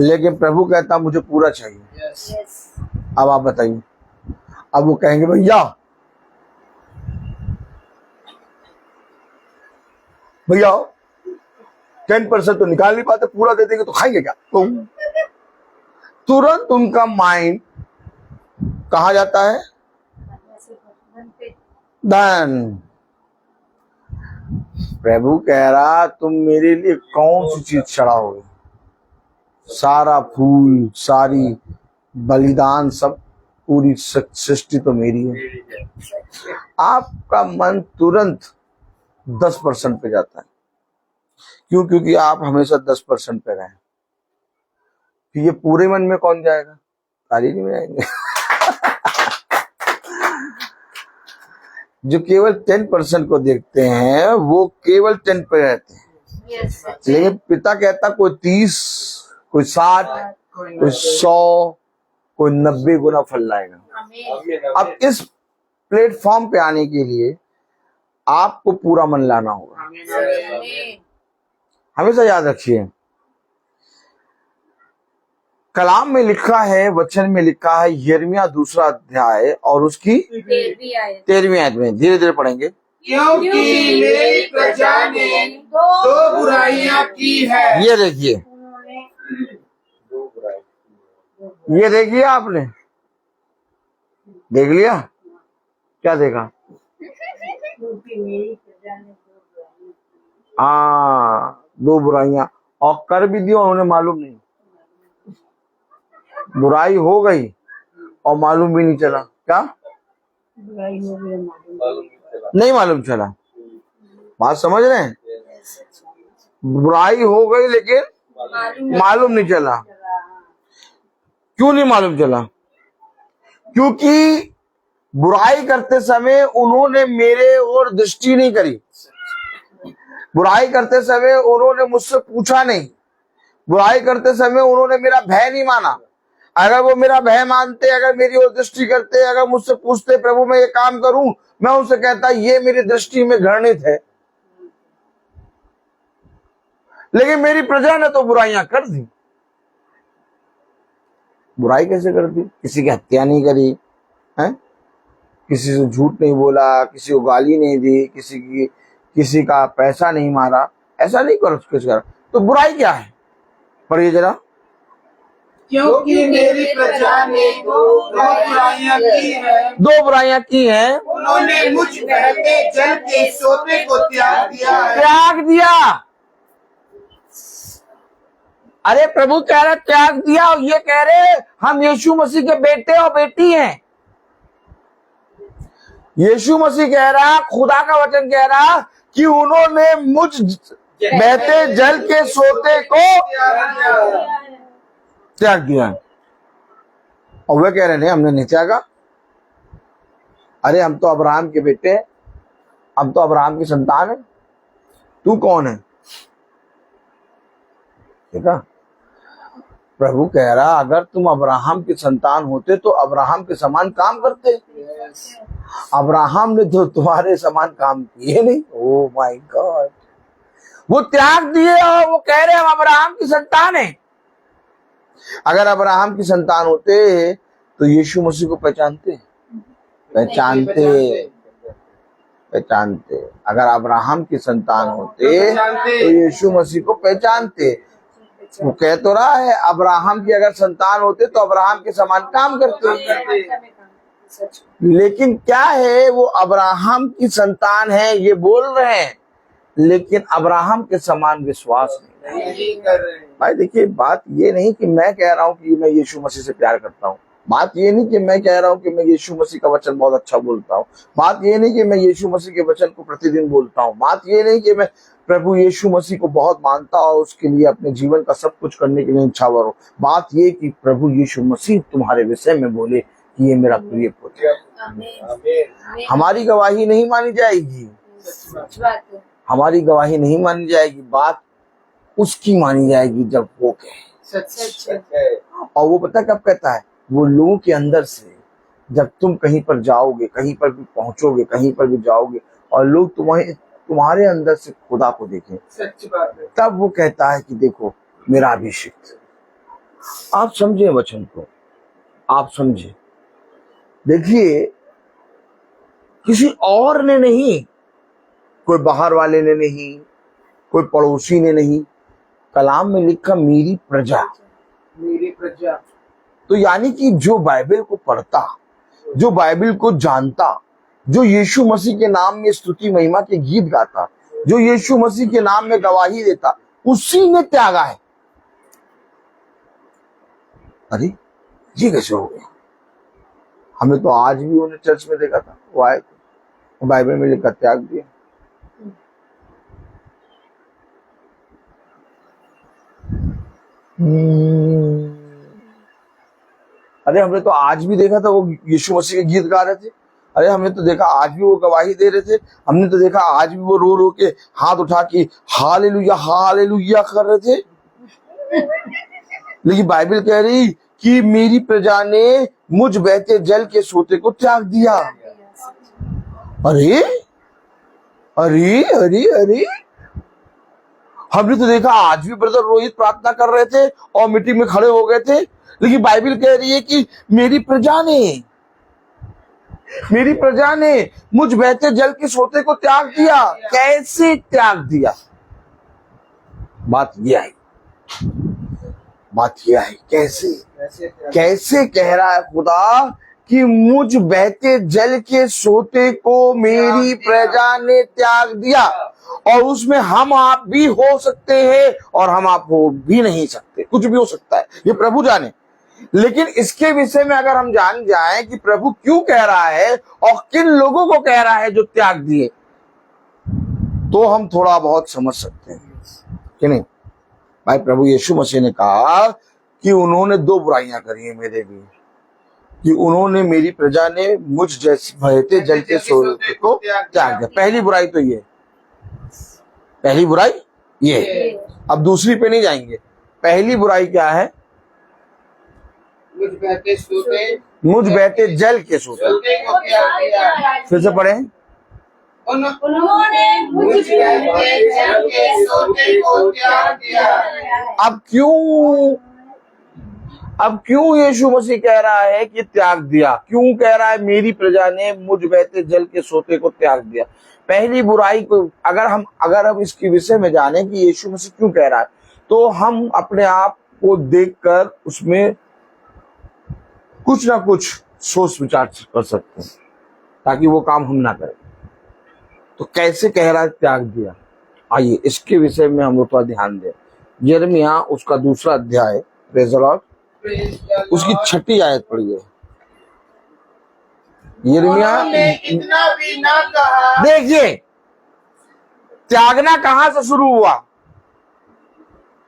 लेकिन प्रभु कहता मुझे पूरा चाहिए। यस। यस। अब आप बताइए, अब वो कहेंगे भैया भैया 10% तो निकाल नहीं पाते, पूरा दे देंगे तो खाएंगे क्या? तुरंत उनका माइंड कहा जाता है? धन। प्रभु कह रहा, तुम मेरे लिए कौन सी चीज चढ़ाओगे? सारा फूल, सारी बलिदान, सब पूरी सृष्टि तो मेरी है। आपका मन तुरंत 10% पे जाता है। क्यों? क्योंकि आप हमेशा 10% पे रहे। फिर ये पूरे मन में कौन जाएगा? ताली नहीं बजाएंगे। जो केवल 10% को देखते हैं वो केवल 10 पे रहते हैं। यस। लेकिन पिता कहता कोई 30, कोई 60, कोई 100, कोई 90 गुना फल लाएगा। आमीन। अब इस प्लेटफॉर्म पे आने के लिए आपको पूरा मन लाना होगा। आमीन। हमेशा याद रखिए, कलाम में लिखा है, वचन में लिखा है, यिर्मयाह 2 अध्याय और उसकी 13वीं आयत में, धीरे धीरे पढ़ेंगे। क्योंकि मेरी प्रजा ने दो बुराइयां की है। ये देखिए, ये देखिए, आपने देख लिया? क्या देखा? हाँ, 2 बुराइयां, और कर भी दी और उन्हें मालूम नहीं। बुराई हो गई और मालूम भी नहीं चला। क्या? नहीं मालूम चला। बात समझ रहे हैं? बुराई हो गई लेकिन मालूम नहीं चला। क्यों नहीं मालूम चला? क्योंकि बुराई करते समय उन्होंने मेरे ओर दृष्टि नहीं करी, बुराई करते समय उन्होंने मुझसे पूछा नहीं, बुराई करते समय उन्होंने मेरा भय नहीं माना। अगर वो मेरा भय मानते, अगर मेरी ओर दृष्टि करते, अगर मुझसे पूछते प्रभु मैं ये काम करूं, मैं उनसे कहता ये मेरी दृष्टि में घृणित है। लेकिन मेरी प्रजा ने तो बुराइयां कर दी। बुराई कैसे कर दी? किसी की हत्या नहीं करी है, किसी से झूठ नहीं बोला, किसी को गाली नहीं दी, किसी का पैसा नहीं मारा, ऐसा नहीं कर। तो बुराई क्या है? पर ये जरा, क्योंकि मेरी प्रजा ने दो बुराइयां की हैं। दो बुराइयां की हैं। उन्होंने मुझ बहते जल के सोते को त्याग दिया है। त्याग दिया। अरे प्रभु कह रहे त्याग दिया, और ये कह रहे हम यीशु मसीह के बेटे और बेटी हैं। यीशु मसीह कह रहा, खुदा का वचन कह रहा कि उन्होंने मुझ बहते जल के सोते को त्याग दिया। और वे कह रहे नहीं, हमने नहीं त्यागा। अरे हम तो अब्राहम के बेटे हैं, हम तो अब्राहम की संतान है, तू कौन है? देखा, प्रभु कह रहा अगर तुम अब्राहम की संतान होते तो अब्राहम के समान काम करते। अब्राहम ने तो तुम्हारे समान काम किए नहीं। ओह माय गॉड, वो त्याग दिए और वो कह रहे हम अब्राहम की संतान हैं। अगर अब्राहम की संतान होते तो यीशु मसीह को पहचानते। अगर अब्राहम की संतान होते तो यीशु मसीह को पहचानते। वो कह तो रहा है अब्राहम की अगर संतान होते तो अब्राहम के समान काम करते। लेकिन क्या है, वो अब्राहम की संतान है ये बोल रहे हैं, लेकिन अब्राहम के समान विश्वास नहीं कर रहे। भाई देखिए, बात ये नहीं कि मैं कह रहा हूं कि मैं यीशु मसीह से प्यार करता हूं, बात ये नहीं कि मैं कह रहा हूं कि मैं यीशु मसीह का वचन बहुत अच्छा बोलता हूं, बात ये नहीं कि मैं यीशु मसीह के वचन को प्रतिदिन बोलता हूं, बात ये नहीं कि मैं प्रभु यीशु मसीह को बहुत मानता और उसके लिए अपने जीवन का सब कुछ करने के लिए इच्छावर हो। बात ये कि प्रभु यीशु मसीह तुम्हारे विषय में बोले कि ये मेरा प्रिय पुत्र है। हमारी गवाही नहीं मानी जाएगी, हमारी गवाही नहीं मानी जाएगी, बात उसकी मानी जाएगी जब वो कहे। और वो पता कब कहता है? वो लोगों के अंदर से, जब तुम कहीं पर जाओगे, कहीं पर भी पहुंचोगे, कहीं पर भी जाओगे और लोग तुम्हारे अंदर से खुदा को देखें, सच बात है, तब वो कहता है कि देखो मेरा अभिषिक्त। आप समझे वचन को, आप समझे। देखिए, किसी और ने नहीं, कोई बाहर वाले ने नहीं, कोई पड़ोसी ने नहीं, कलाम में लिखा मेरी प्रजा। मेरी प्रजा तो यानी कि जो बाइबल को पढ़ता, जो बाइबल को जानता, जो यीशु मसीह के नाम में स्तुति महिमा के गीत गाता, जो यीशु मसीह के नाम में गवाही देता, उसी ने त्यागा है। अरे ये कैसे हो गया? हमें तो आज भी उन्हें चर्च में देखा था, वो आए थे, बाइबल में लिखा त्याग दिया। अरे हमने तो आज भी देखा था वो यीशु मसीह के गीत गा रहे थे। अरे हमने तो देखा आज भी वो गवाही दे रहे थे। हमने तो देखा आज भी वो रो रो के हाथ उठा के हालेलुया हालेलुया कर रहे थे। लेकिन बाइबल कह रही कि मेरी प्रजा ने मुझ बहते जल के सोते को त्याग दिया। अरे अरे अरे अरे, हमने तो देखा आज भी ब्रदर रोहित प्रार्थना कर रहे थे और मीटिंग में खड़े हो गए थे, लेकिन बाइबल कह रही है कि मेरी प्रजा ने मुझ बहते जल के सोते को त्याग दिया। कैसे त्याग दिया? बात यह है कैसे कह रहा है खुदा कि मुझ बहते जल के सोते को मेरी प्रजा ने त्याग दिया। और उसमें हम आप भी हो सकते हैं और हम आप हो भी नहीं सकते, कुछ भी हो सकता है, ये प्रभु जाने। लेकिन इसके विषय में अगर हम जान जाएं कि प्रभु क्यों कह रहा है और किन लोगों को कह रहा है जो त्याग दिए, तो हम थोड़ा बहुत समझ सकते हैं कि नहीं। भाई प्रभु यीशु मसीह ने कहा कि उन्होंने दो बुराइयां करी है मेरे लिए। कि उन्होंने मेरी प्रजा ने मुझ जैसे बहते जल के सोते को त्याग दिया। पहली बुराई तो ये, पहली बुराई ये। अब दूसरी पे नहीं जाएंगे। पहली बुराई क्या है? मुझ बहते सोते मुझ बहते जल के सोते। को त्याग दिया। फिर से पढ़े। उन्होंने मुझ बहते जल के सोते को त्याग दिया। अब क्यों यीशु मसीह कह रहा है कि त्याग दिया? क्यों कह रहा है मेरी प्रजा ने मुझ बहते जल के सोते को त्याग दिया? पहली बुराई को अगर हम इसके विषय में जाने कि यीशु मसीह क्यों कह रहा है, तो हम अपने आप को देखकर उसमें कुछ ना कुछ सोच विचार कर सकते हैं, ताकि वो काम हम ना करें। तो कैसे कह रहा है त्याग दिया? आइए इसके विषय में हम लोग थोड़ा ध्यान दें। यिर्मयाह उसका 2 अध्याय, प्रेज़ द लॉर्ड, उसकी 6 आयत पढ़िए। यिर्मयाह उन्होंने इतना भी ना कहा। देखिए, त्यागना कहां से शुरू हुआ?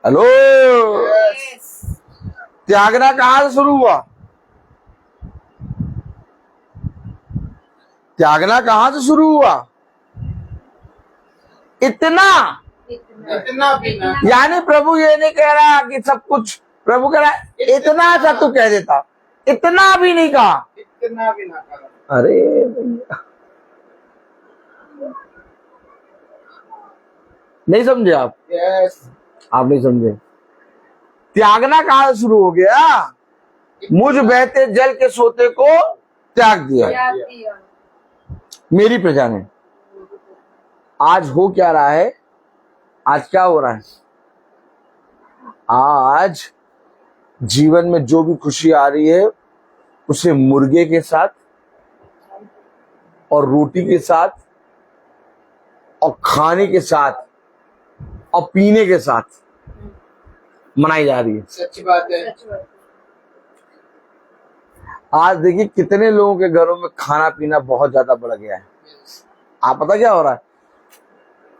हेलो, त्यागना कहां से शुरू हुआ? त्यागना कहां से शुरू हुआ? इतना भी ना। यानी प्रभु ये नहीं कह रहा कि सब कुछ, प्रभु कह रहा है इतना सा तू कह देता, इतना भी नहीं कहा। इतना भी ना कहा। अरे भैया, नहीं समझे आप? यस। आप नहीं समझे। त्यागना कहां से शुरू हो गया? मुझ बहते जल के सोते को त्याग दिया मेरी प्रजा ने। आज हो क्या रहा है? आज क्या हो रहा है? आज जीवन में जो भी खुशी आ रही है उसे मुर्गे के साथ और रोटी के साथ और खाने के साथ और पीने के साथ मनाई जा रही है। सच बात है। आज देखिए कितने लोगों के घरों में खाना पीना बहुत ज्यादा बढ़ गया है। आप पता क्या हो रहा है?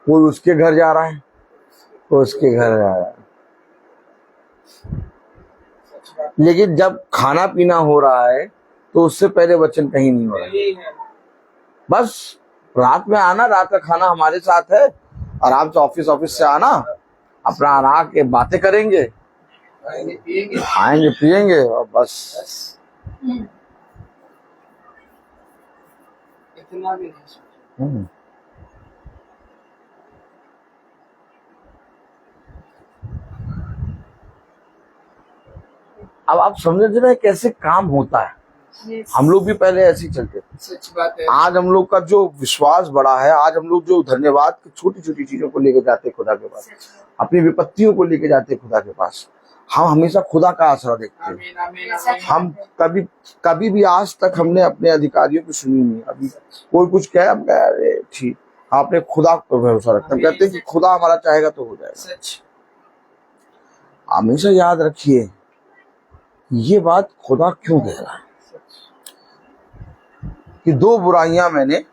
कोई उसके घर जा रहा है, कोई उसके घर जा रहा है, लेकिन जब खाना पीना हो रहा है तो उससे पहले वचन कहीं नहीं हो रहा है। यही है। बस रात में आना, रात का खाना हमारे साथ है, आराम से ऑफिस से आना, अपना आराम के बातें करेंगे, खाएंगे पिएंगे। खाएंगे पिएंगे और बस। इतना भी नहीं। हम्म। अब आप समझ रहे हैं कैसे काम होता है। हम लोग भी पहले ऐसे ही चलते थे। सच बात है। आज हम लोग का जो विश्वास बढ़ा है, आज हम लोग जो धन्यवाद की छोटी छोटी चीजों को लेके जाते खुदा के पास, अपनी विपत्तियों को लेके जाते खुदा के पास, हम हमेशा खुदा का आसरा देखते हैं। आमीन, आमीन, आमीन। हम कभी भी आज तक हमने अपने अधिकारियों की सुनी नहीं। अभी कोई कुछ कहे, हम कहे अरे ठीक, आपने खुदा पर भरोसा रखते। हम कहते हैं कि खुदा हमारा चाहेगा तो हो जाएगा। सच। हमेशा याद रखिए ये बात खुदा क्यों कह रहा है कि 2 बुराइयां मैंने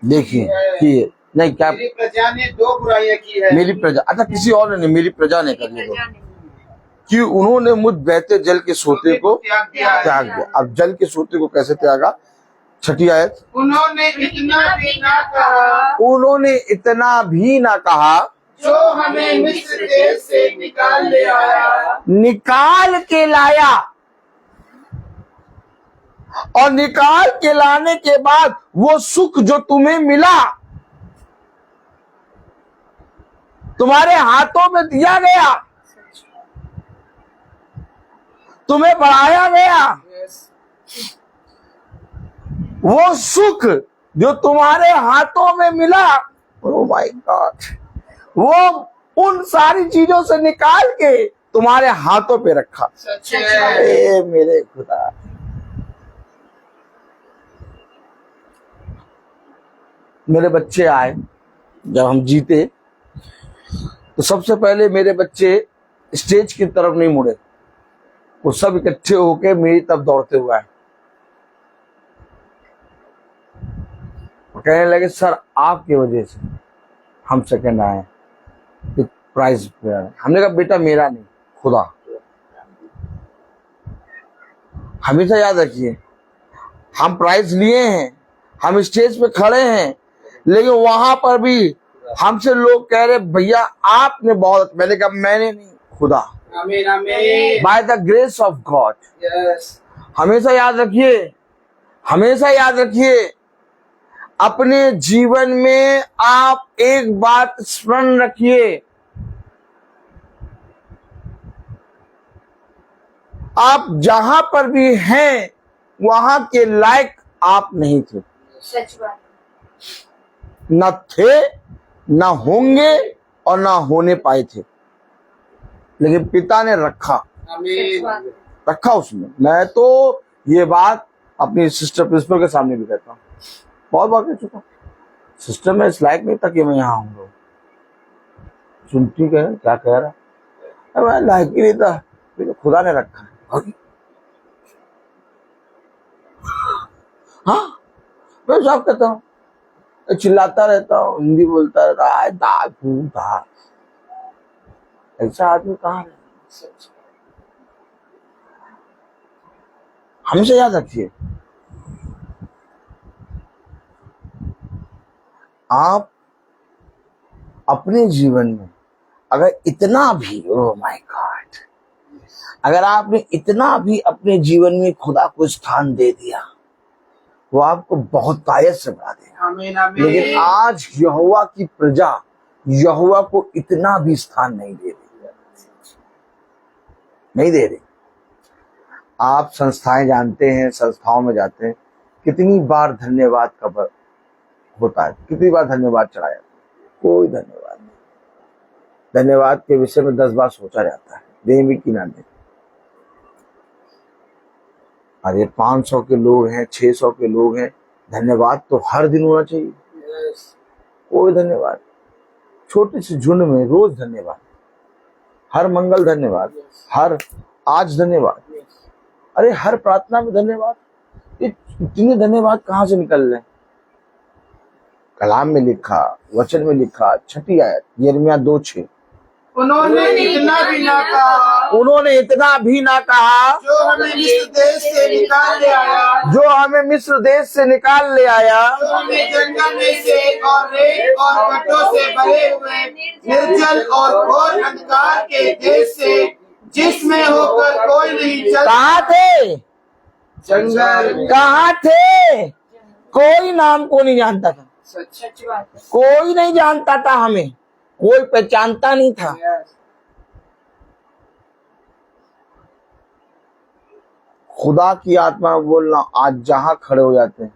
देखी कि नहीं, क्या मेरी प्रजा ने 2 बुराइयां की है। मेरी प्रजा, अच्छा किसी और ने, मेरी प्रजा ने कर दिया कि उन्होंने मुझ बहते जल के सोते को त्याग दिया है। त्याग दिया। अब जल के सोते को कैसे त्यागा? 6 आयत, उन्होंने इतना भी ना कहा उन्होंने इतना भी ना कहा जो हमें मिस्र देश से निकाल ले आया। निकाल के लाया, और निकाल के लाने के बाद वो सुख जो तुम्हें मिला, तुम्हारे हाथों में दिया गया, तुम्हें बढ़ाया गया, वो सुख जो तुम्हारे हाथों में मिला, ओह माय गॉड, वो उन सारी चीजों से निकाल के तुम्हारे हाथों पे रखा। सच है। ए मेरे खुदा, मेरे बच्चे आए, जब हम जीते तो सबसे पहले मेरे बच्चे स्टेज की तरफ नहीं मुड़े, वो सब इकट्ठे होके मेरी तरफ दौड़ते हुए आए। कहने लगे सर आपकी वजह से हम सेकंड आए, प्राइज पे आए। हमने कहा बेटा मेरा नहीं, खुदा। हमेशा याद रखिए, हम प्राइज लिए हैं, हम स्टेज पे खड़े हैं, लेकिन वहां पर भी हमसे लोग कह रहे भैया आपने बहुत, मैंने कहा मैंने नहीं, खुदा, आमीन आमीन। By the grace of God. Yes. हमेशा याद रखिए, हमेशा याद रखिए, अपने जीवन में आप एक बात स्मरण रखिए, आप जहां पर भी हैं वहां के लायक आप नहीं थे, सच बात। न थे, न होंगे और न होने पाए थे, लेकिन पिता ने रखा, सच आमीन। बात। रखा उसने। मैं तो ये बात अपनी सिस्टर प्रिंसिपल के सामने भी कहता हूँ, बहुत बार कह चुका हूं, सिस्टर मैं इस लायक नहीं था कि मैं यहाँ आऊंगा। सुनती है क्या कह रहा है, मैं लायक ही नहीं था, लेकिन खुदा ने रखा है। हाँ, मैं सब कहता हूँ, चिल्लाता रहता हूँ, हिंदी बोलता रहता है, दाग फूक दाग, ऐसा आदमी कहाँ है? हमेशा याद रखिए, आप अपने जीवन में अगर इतना भी, ओह माय गॉड, अगर आपने इतना भी अपने जीवन में खुदा को स्थान दे दिया, वो आपको बहुत तायत से बढ़ा देगा। आमीन आमीन। लेकिन आज यहोवा की प्रजा यहोवा को इतना भी स्थान नहीं दे रही, नहीं दे रही। आप संस्थाएं जानते हैं, संस्थाओं में जाते हैं, कितनी बार धन्यवाद का होता है, कितनी बार धन्यवाद चढ़ाया, कोई धन्यवाद नहीं। धन्यवाद के विषय में 10 बार सोचा जाता है, दे भी कि ना दे। अरे 500 के लोग हैं, 600 के लोग हैं, धन्यवाद तो हर दिन होना चाहिए। यस। कोई धन्यवाद, छोटे से झुंड में रोज धन्यवाद, हर मंगल धन्यवाद, हर आज धन्यवाद, अरे हर प्रार्थना में धन्यवाद। इतने धन्यवाद कहाँ से निकल रहे हैं? कलाम में लिखा, वचन में लिखा, 6 आयत यिर्मयाह 2:6, उन्होंने इतना भी ना कहा, उन्होंने इतना भी ना कहा जो हमें मिस्र देश से निकाल ले आया, जो हमें मिस्र देश से निकाल ले आया, जो हमें जंगल में से और रेत और गड्ढों से भरे हुए निर्जल और घोर अंधकार के देश से, जिसमें होकर कोई नहीं चल। कहाँ थे? जंगल। कहाँ थे? कोई नाम को नहीं जानता था, सच। सच बात है। कोई नहीं जानता था, हमें कोई पहचानता नहीं था। यस। खुदा की आत्मा बोलना, आज जहां खड़े हो जाते हैं,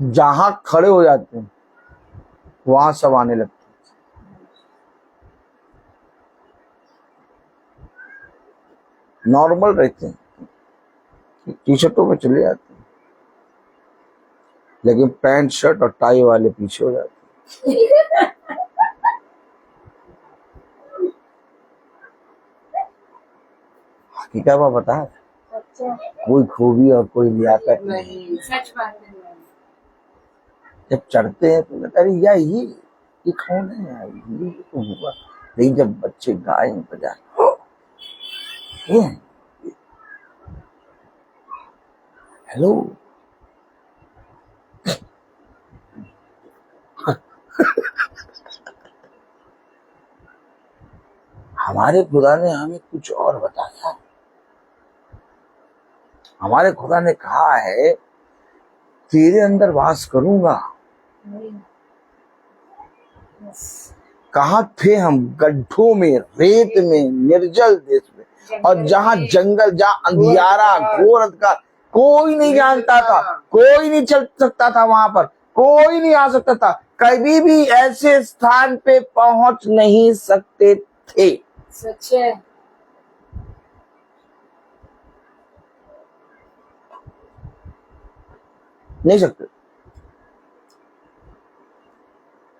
जहां खड़े हो जाते हैं वहां सब आने लगते हैं। नॉर्मल रहते हैं, टी शर्टों में चले जाते हैं, लेकिन पैंट शर्ट और टाई वाले पीछे हो जाते हैं। हकीकत में बता, सच है। कोई खूबी और कोई लियाकत नहीं। नहीं। सच बात है। जब चढ़ते हैं तो कहते हैं, अरे यार ये कौन है यार, ये तो हुआ नहीं। जब बच्चे गाए बजाए, ये हेलो, हमारे खुदा ने हमें कुछ और बताया है। हमारे खुदा ने कहा है, तेरे अंदर वास करूंगा। कहाँ थे हम? गड्ढों में, रेत में, निर्जल देश में, और जहाँ जंगल, जहाँ अंधियारा, घोर अंधकार, कोई नहीं जानता था, कोई नहीं चल सकता था, वहां पर कोई नहीं आ सकता था, कभी भी ऐसे स्थान पे पहुंच नहीं सकते थे। सच है। नहीं सकते,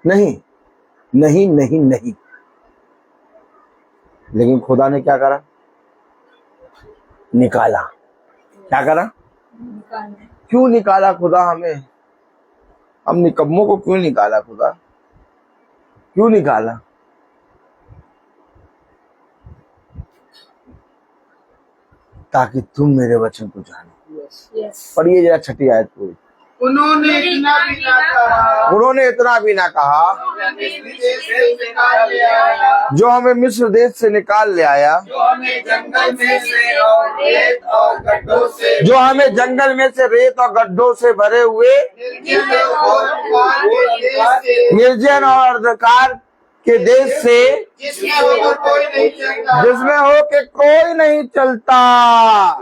नहीं नहीं नहीं नहीं। लेकिन खुदा ने क्या करा? निकाला। क्या करा? क्यों निकाला खुदा हमें? हम निकम्मों को क्यों निकाला खुदा? क्यों निकाला? ताकि तुम मेरे वचन को जानो। यस पढ़िए जरा छठी आयत पूरी। उन्होंने इतना भी ना कहा उन्होंने इतना भी ना कहा मिस्र देश से निकाल ले आया, जो हमें मिस्र देश से निकाल ले आया, जो हमें जंगल में से और रेत और गड्ढों से जो हमें जंगल में से रेत और गड्ढों से भरे हुए निर्जन और अंधकार के देश से, निर्जन और अंधकार के देश से, जिसमें होकर कोई नहीं चलता, जिसमें हो के कोई नहीं चलता,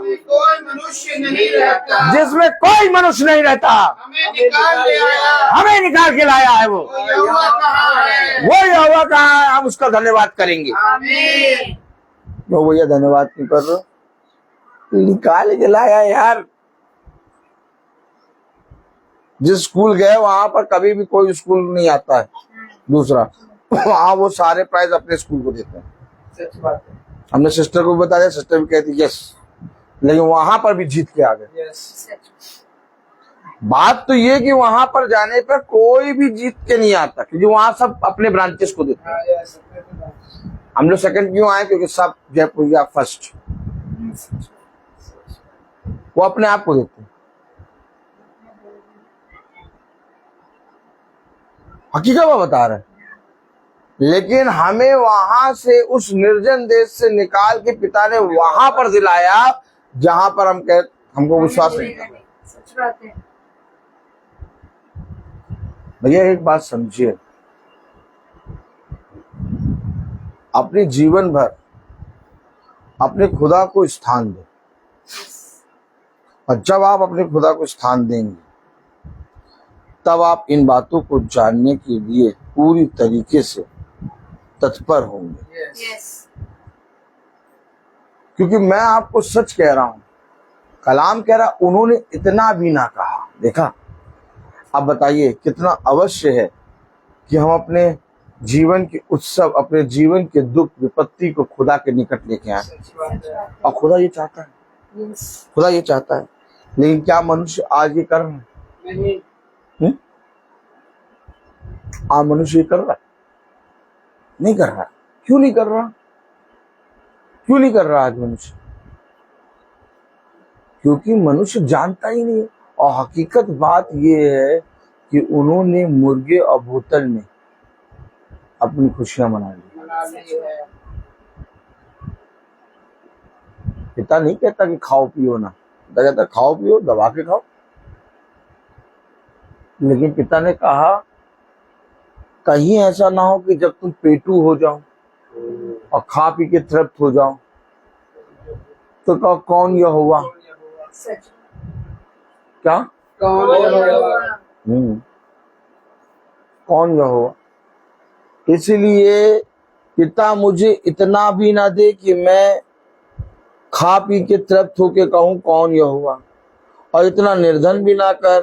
कोई मनुष्य नहीं रहता, जिसमें कोई मनुष्य नहीं रहता, हमें निकाल ले आया। हमें निकाल के लाया है। वो यहोवा कहाँ है? वो यहोवा कहाँ है, हम उसका धन्यवाद करेंगे। आमीन। वो भैया धन्यवाद क्यों कर रहे हो? निकाल के लाया यार। जिस स्कूल गए वहां पर कभी भी कोई स्कूल नहीं आता है दूसरा, वहां वो सारे प्राइज अपने स्कूल को देते हैं। सच बात है। हमने सिस्टर को बताया, सिस्टर भी कहती यस, लेकिन वहां पर भी जीत के आ गए। यस। बात तो ये कि वहां पर जाने पर कोई भी जीत के नहीं आता, क्योंकि वहां सब अपने ब्रांचेस को देते हैं। हाँ, यस। हम लोग सेकंड क्यों आए? क्योंकि सब जयपुर या फर्स्ट, वो अपने आप को देते हैं। हकीकत वो बता रहे हैं। लेकिन हमें वहां से उस निर्जन देश से निकाल के पिता ने वहां पर दिलाया जहां पर हमको विश्वास नहीं था। सच बात है। भैया एक बात समझिए, अपने जीवन भर अपने खुदा को स्थान दो, और जब आप अपने खुदा को स्थान देंगे तब आप इन बातों को जानने के लिए पूरी तरीके से तत्पर होंगे। यस क्योंकि मैं आपको सच कह रहा हूं, कलाम कह रहा उन्होंने इतना भी ना कहा। देखा, अब बताइए कितना अवश्य है कि हम अपने जीवन के उत्सव, अपने जीवन के दुख विपत्ति को खुदा के निकट लेके आए। सच बात है। और खुदा ये चाहता है, यस खुदा ये चाहता है। लेकिन क्या मनुष्य आज ये कर रहा है? नहीं। आज मनुष्य ये कर रहा है? नहीं कर रहा। क्यों नहीं कर रहा? क्यों नहीं कर रहा आज मनुष्य? क्योंकि मनुष्य जानता ही नहीं। और हकीकत बात यह है कि उन्होंने मुर्गे और बोतल में अपनी खुशियां मना ली। मना ली है। पिता नहीं कहता कि खाओ पियो ना, पिता कहता खाओ पियो, दबा के खाओ। लेकिन पिता ने कहा कहीं ऐसा ना हो कि जब तुम पेटू हो जाओ और खा पी के तृप्त हो जाओ तो कहो कौन यहोवा? सच। क्या? कौन यहोवा? कौन यहोवा? इसलिए पिता मुझे इतना भी ना दे कि मैं खा पी के तृप्त होके कहूं कौन यहोवा, और इतना निर्धन भी ना कर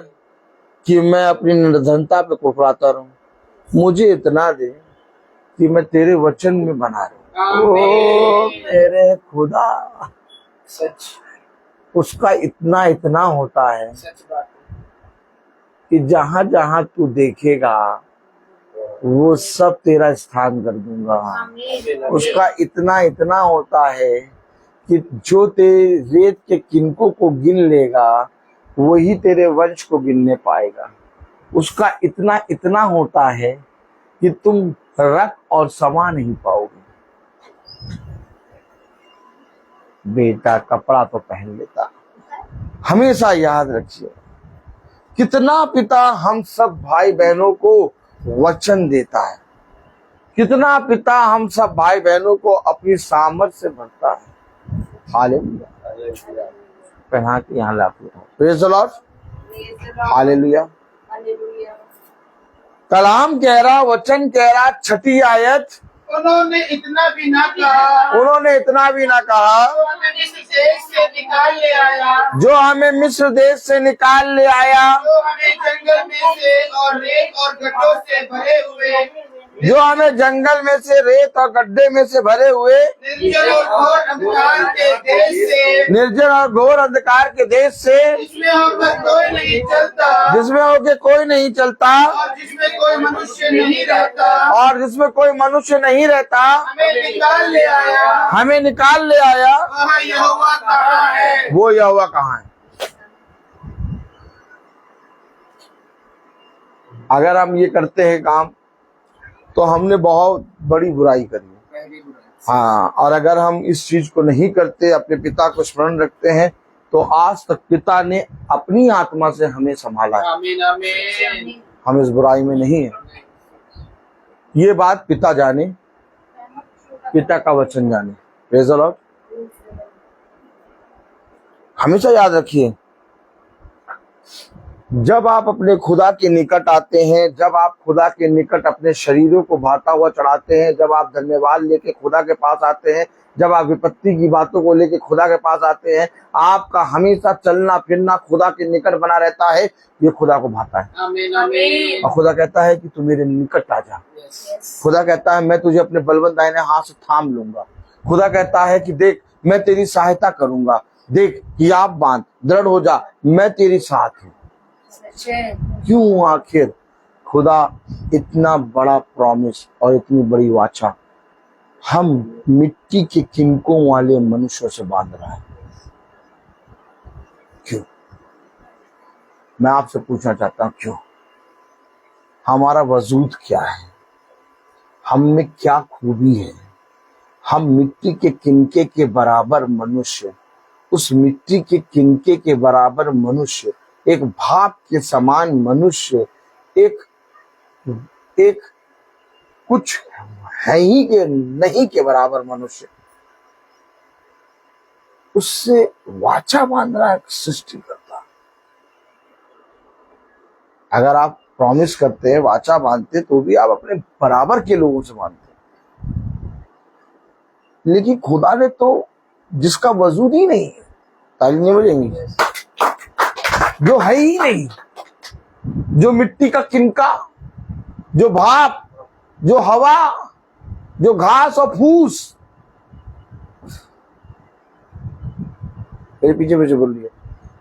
कि मैं अपनी निर्धनता पे कुफराता रहूं। मुझे इतना दे कि मैं तेरे वचन में बना रहूं। ओ मेरे खुदा, सच। उसका इतना इतना होता है सच बात है। कि जहां जहां तू देखेगा वो सब तेरा स्थान कर दूंगा। आमीन। उसका इतना इतना होता है कि जो तेरे रेत के किनको को गिन लेगा वही तेरे वंश को गिनने पाएगा। उसका इतना इतना होता है कि तुम रख और समा नहीं पाओगे। बेटा कपड़ा तो पहन लेता। हमेशा याद रखिए, कितना पिता हम सब भाई बहनों को वचन देता है, कितना पिता हम सब भाई बहनों को अपनी सामर्थ्य से भरता है। हालेलुया। पहना के यहाँ लाते हैं। Praise the Lord. Hallelujah. Hallelujah. कलाम कह रहा, वचन कह रहा, छठी आयत, उन्होंने इतना भी ना कहा, उन्होंने इतना भी ना कहा जो हमें मिस्र देश से निकाल ले आया, जो हमें मिस्र देश से निकाल ले आया, जो हमें जंगल में से और रेत और गड्ढों से भरे हुए, जो हमें जंगल में से रेत और गड्ढे में से भरे हुए निर्जल और घोर अंधकार के देश से, निर्जन और घोर अंधकार के देश से जिसमें होकर कोई नहीं चलता जिसमें होके कोई नहीं चलता और जिसमें कोई मनुष्य नहीं रहता और जिसमें कोई मनुष्य नहीं रहता हमें निकाल ले आया वह यहोवा कहाँ है? वो यहोवा कहाँ है? अगर हम ये करते हैं काम तो हमने बहुत बड़ी बुराई करी है। हाँ, और अगर हम इस चीज को नहीं करते, अपने पिता को स्मरण रखते हैं, तो आज तक पिता ने अपनी आत्मा से हमें संभाला है। आमीन आमीन। हम इस बुराई में नहीं है। ये बात पिता जाने, पिता का वचन जाने। Praise the Lord. हमेशा याद रखिए, जब आप अपने खुदा के निकट आते हैं, जब आप खुदा के निकट अपने शरीरों को भाता हुआ चढ़ाते हैं, जब आप धन्यवाद लेके खुदा के पास आते हैं, जब आप विपत्ति की बातों को लेके खुदा के पास आते हैं, आपका हमेशा चलना फिरना खुदा के निकट बना रहता है। ये खुदा को भाता है। आमीन आमीन। और खुदा कहता है कि तू मेरे निकट आ जा। खुदा कहता है मैं तुझे अपने बलवंत दाहिने हाथ से थाम लूंगा। खुदा कहता है कि देख मैं तेरी सहायता करूंगा, देख हियाव बांध, दृढ़ हो जा, मैं तेरी साथ हूँ। क्यों आखिर खुदा इतना बड़ा प्रॉमिस और इतनी बड़ी वाचा हम मिट्टी के किनकों वाले मनुष्यों से बांध रहा है? क्यों? मैं आपसे पूछना चाहता हूं, क्यों? हमारा वजूद क्या है? हम में क्या खूबी है? हम मिट्टी के किनके के बराबर मनुष्य, उस मिट्टी के किनके के बराबर मनुष्य, एक भाप के समान मनुष्य, एक कुछ है ही के नहीं के बराबर मनुष्य, उससे वाचा बांध रहा है सृष्टि करता। अगर आप प्रॉमिस करते हैं, वाचा बांधते, तो भी आप अपने बराबर के लोगों से बांधते। लेकिन खुदा ने तो जिसका वजूद ही नहीं है, ताली नहीं बजेंगी, जो है ही नहीं, जो मिट्टी का किनका, जो भाप, जो हवा, जो घास और फूस, मेरे पीछे पीछे बोल रही है,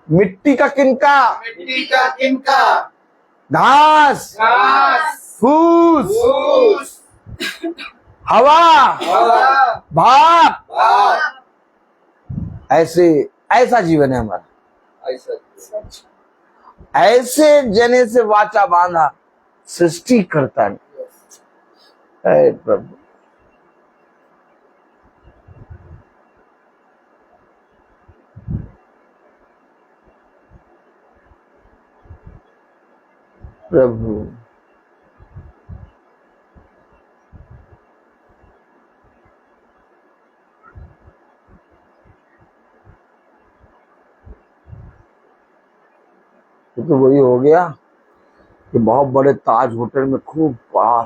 मिट्टी का किनका, मिट्टी का किनका, घास, घास, फूस, फूस, हवा, हवा, भाप, भाप, ऐसा जीवन है हमारा। ऐसा ऐसे जने से वाचा बांधा सृष्टि करता है। ऐ प्रभु, प्रभु तो वही हो गया कि बहुत बड़े ताज होटल में खूब बड़ा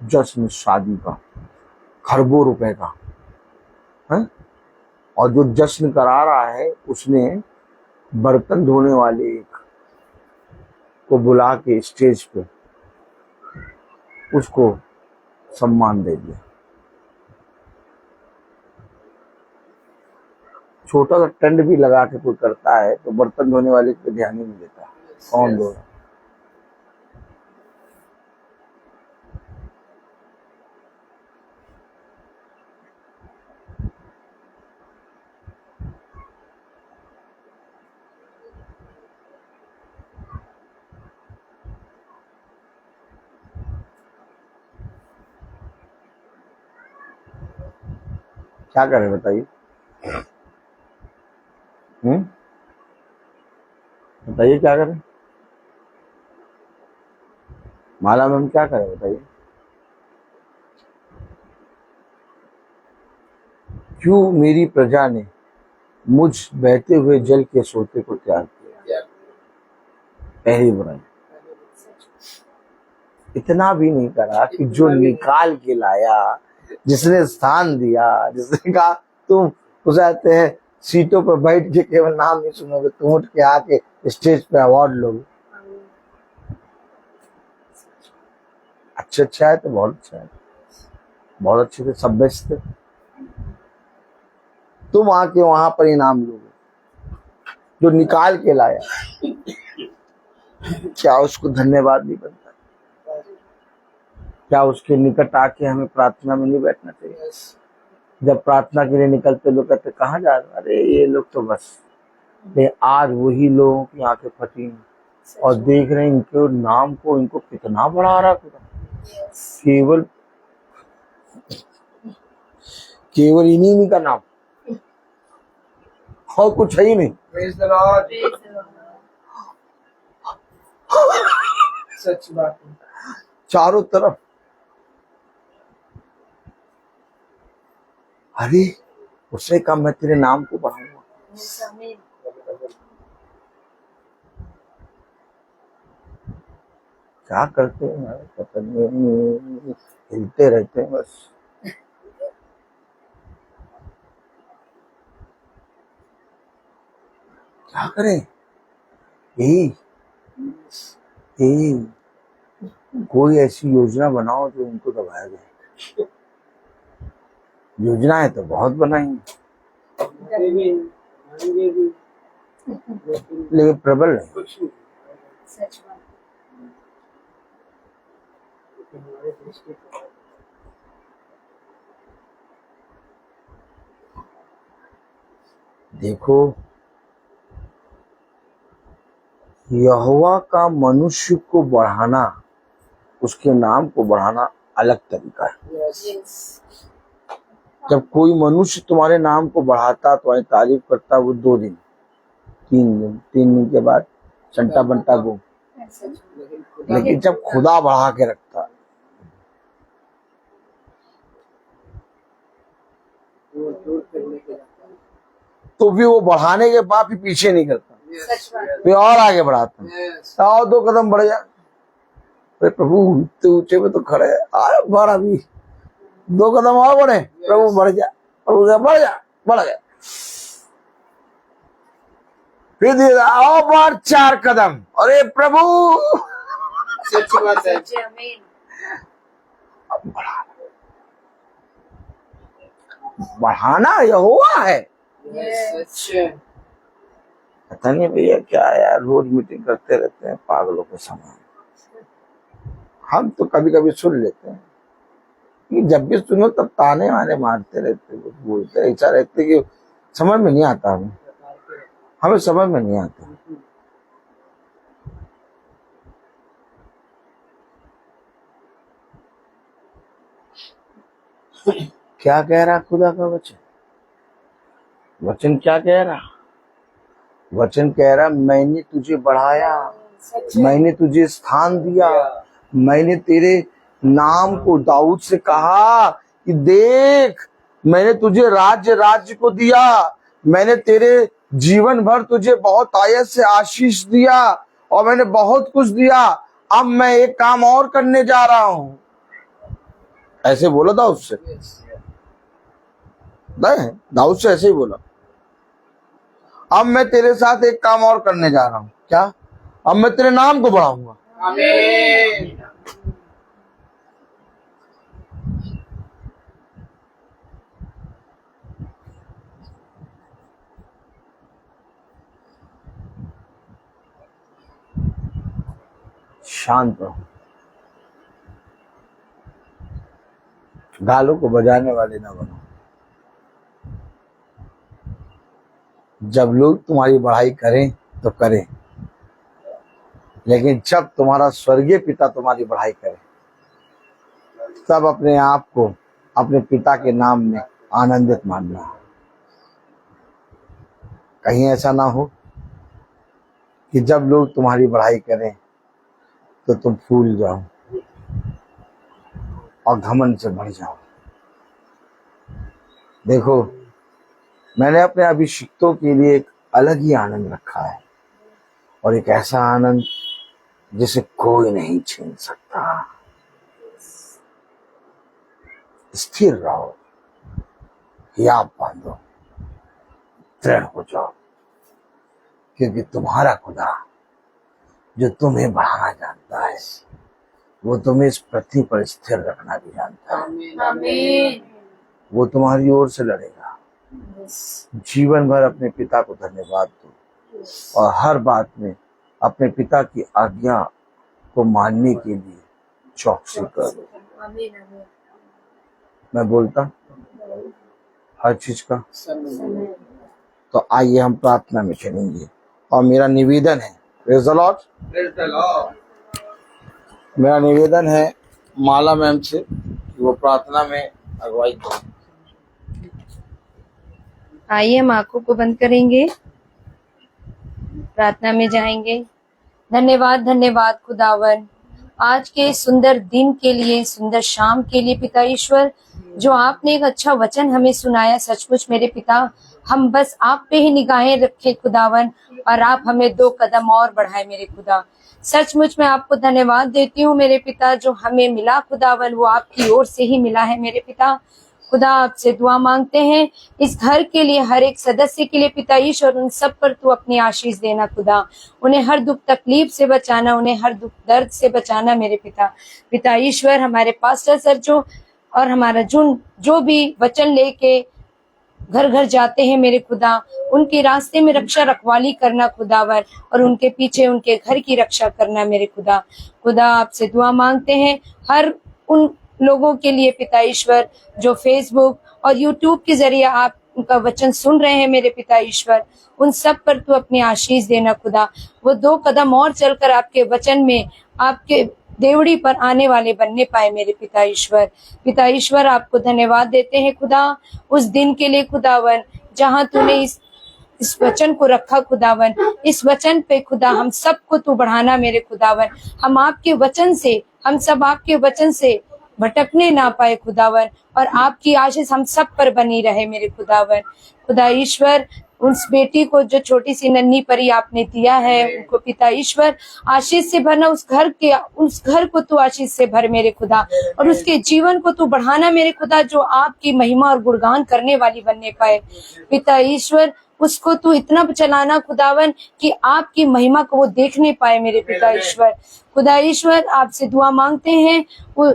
जश्न शादी का, खरबों रुपए का है, और जो जश्न करा रहा है उसने बर्तन धोने वाले एक को बुला के स्टेज पे उसको सम्मान दे दिया। छोटा सा टेंट भी लगा के कोई करता है तो बर्तन धोने वाले पे ध्यान ही नहीं देता, कौन धो रहा। क्या करें बताइए? बताइए क्या करें? माला में हम क्या करें बताइए? क्यों मेरी प्रजा ने मुझ बहते हुए जल के सोते को त्याग किया? पहली बुराई। इतना भी नहीं करा कि जो निकाल के लाया, जिसने स्थान दिया, जिसने कहा तुम उसे आते हैं सीटों पर बैठ के केवल नाम नहीं सुनोगे, तुम उठ के आके स्टेज पे अवार्ड लोगे। अच्छा है तो बहुत अच्छा है, बहुत अच्छे थे, सब बेस्ट थे, तुम आके वहां पर इनाम लोगे। जो निकाल के लाया, क्या उसको धन्यवाद नहीं बनता? क्या उसके निकट आके हमें प्रार्थना में नहीं बैठना चाहिए? जब प्रार्थना के लिए निकलते लोग कहते कहाँ जा रहे? अरे ये लोग तो बस, ये आज वही लोगों की आंखें फटी हैं और देख रहे हैं इनके नाम को, इनको कितना बढ़ा रहा खुदा। केवल इन्हीं का नाम, और कुछ है ही नहीं। Praise the Lord. सच बात है। चारों तरफ अरे उसने कहा मैं तेरे नाम को बढ़ाऊंगा। क्या करते हैं यार, पता नहीं, हिलते रहते हैं बस। क्या करें? यही कोई ऐसी योजना बनाओ जो उनको दबाया जाए। योजनाएं तो बहुत बनाई, लेकिन प्रबल नहीं। देखो, यहोवा का मनुष्य को बढ़ाना, उसके नाम को बढ़ाना अलग तरीका है। जब कोई मनुष्य तुम्हारे नाम को बढ़ाता, तुम्हारी तारीफ करता, वो 2 दिन 3 दिन के बाद चंटा बंटा गुम। लेकिन जब खुदा बढ़ा के रखता, तो भी वो बढ़ाने के बाद भी पीछे नहीं करता, फिर और आगे बढ़ाता। आओ 2 कदम बढ़ जा, अरे प्रभु इतने ऊंचे में तो खड़े है, अरे बढ़, अभी 2 कदम और बढ़े, प्रभु बढ़ जा, प्रभु बढ़ जा, बढ़ गया। फिर आओ बढ़ 4 कदम, अरे प्रभु सच बात है। अब बढ़ाना यहोवा है। पता नहीं भैया क्या यार, रोज मीटिंग करते रहते हैं पागलों के समान। हम तो कभी कभी सुन लेते हैं, कि जब भी सुनो तब ताने वाने मारते रहते, बोलते ऐसा रहते कि समझ में नहीं आता। हमें समझ में नहीं आता। क्या कह रहा खुदा का वचन? वचन क्या कह रहा? वचन कह रहा मैंने तुझे बढ़ाया, मैंने तुझे स्थान दिया, मैंने तेरे नाम को दाऊद से कहा कि देख मैंने तुझे राज्य को दिया, मैंने तेरे जीवन भर तुझे बहुत आयत से आशीष दिया और मैंने बहुत कुछ दिया, अब मैं एक काम और करने जा रहा हूं। ऐसे बोला दाऊद से, दाऊद से ऐसे ही बोला, अब मैं तेरे साथ एक काम और करने जा रहा हूं। क्या? अब मैं तेरे नाम को बढ़ाऊंगा। आमीन। शांत रहो, गालों को बजाने वाले ना बनो। जब लोग तुम्हारी बढ़ाई करें तो करें, लेकिन जब तुम्हारा स्वर्गीय पिता तुम्हारी बढ़ाई करे, तब अपने आप को अपने पिता के नाम में आनंदित मानना। कहीं ऐसा ना हो कि जब लोग तुम्हारी बढ़ाई करें तो तुम फूल जाओ और घमंड से भर जाओ। देखो, मैंने अपने अभिषिक्तों के लिए एक अलग ही आनंद रखा है, और एक ऐसा आनंद जिसे कोई नहीं छीन सकता। स्थिर रहो, हियाब बांधो, दृढ़ हो जाओ, क्योंकि तुम्हारा खुदा जो तुम्हें बढ़ाना जानता है, वो तुम्हें इस पृथ्वी पर स्थिर रखना भी जानता है। आमीन। वो तुम्हारी ओर से लड़ेगा। जीवन भर अपने पिता को धन्यवाद दो और हर बात में अपने पिता की आज्ञा को मानने के लिए चौकसी करो। मैं बोलता हर चीज का। तो आइए हम प्रार्थना में चलेंगे और मेरा निवेदन है, प्रेज़ द लॉर्ड, मेरा निवेदन है माला मैम से कि वो प्रार्थना में अगुवाई करें। आइए हम आंखों को बंद करेंगे, प्रार्थना में जाएंगे। धन्यवाद धन्यवाद खुदावन, आज के सुंदर दिन के लिए, सुंदर शाम के लिए पिता ईश्वर, जो आपने एक अच्छा वचन हमें सुनाया। सचमुच मेरे पिता, हम बस आप पे ही निगाहें रखे खुदावन, और आप हमें 2 कदम और बढ़ाए मेरे खुदा। सचमुच मैं आपको धन्यवाद देती हूँ मेरे पिता, जो हमें मिला खुदावन वो आपकी ओर से ही मिला है मेरे पिता। खुदा आपसे दुआ मांगते हैं इस घर के लिए, हर एक सदस्य के लिए पिता ईश्वर, उन सब पर तू अपनी आशीष देना खुदा। उन्हें हर दुख तकलीफ से बचाना, उन्हें हर दुख दर्द से बचाना मेरे पिता। पिता ईश्वर, हमारे पास्टर सर जो और हमारा जो भी वचन लेके घर घर जाते हैं मेरे खुदा, उनके रास्ते में रक्षा रखवाली करना खुदावर, और उनके पीछे उनके घर की रक्षा करना मेरे खुदा। खुदा आपसे दुआ मांगते हैं हर उन लोगों के लिए पिता ईश्वर, जो फेसबुक और यूट्यूब के जरिए आप उनका वचन सुन रहे हैं मेरे पिता ईश्वर, उन सब पर तू अपनी आशीष देना खुदा। वो 2 कदम और चलकर आपके वचन में, आपके देवड़ी पर आने वाले बनने पाए मेरे पिता ईश्वर। पिता ईश्वर, आपको धन्यवाद देते हैं खुदा उस दिन के लिए खुदावन, जहां तूने इस वचन को रखा खुदावन। इस वचन पे खुदा हम सबको तू बढ़ाना मेरे खुदावन। हम आपके वचन से, हम सब आपके वचन से भटकने ना पाए खुदावन, और आपकी आशीष हम सब पर बनी रहे मेरे खुदावन। खुदा ईश्वर, उस बेटी को जो छोटी सी नन्ही परी आपने दिया है, उनको पिता ईश्वर आशीष से भरना, उस घर को तू आशीष से भर मेरे खुदा, और उसके जीवन को तू बढ़ाना मेरे खुदा, जो आपकी महिमा और गुणगान करने वाली बनने पाए पिता ईश्वर। उसको तू इतना चलाना खुदावन कि आपकी महिमा को वो देखने पाए मेरे पिता ईश्वर। खुदा ईश्वर, आपसे दुआ मांगते हैं वो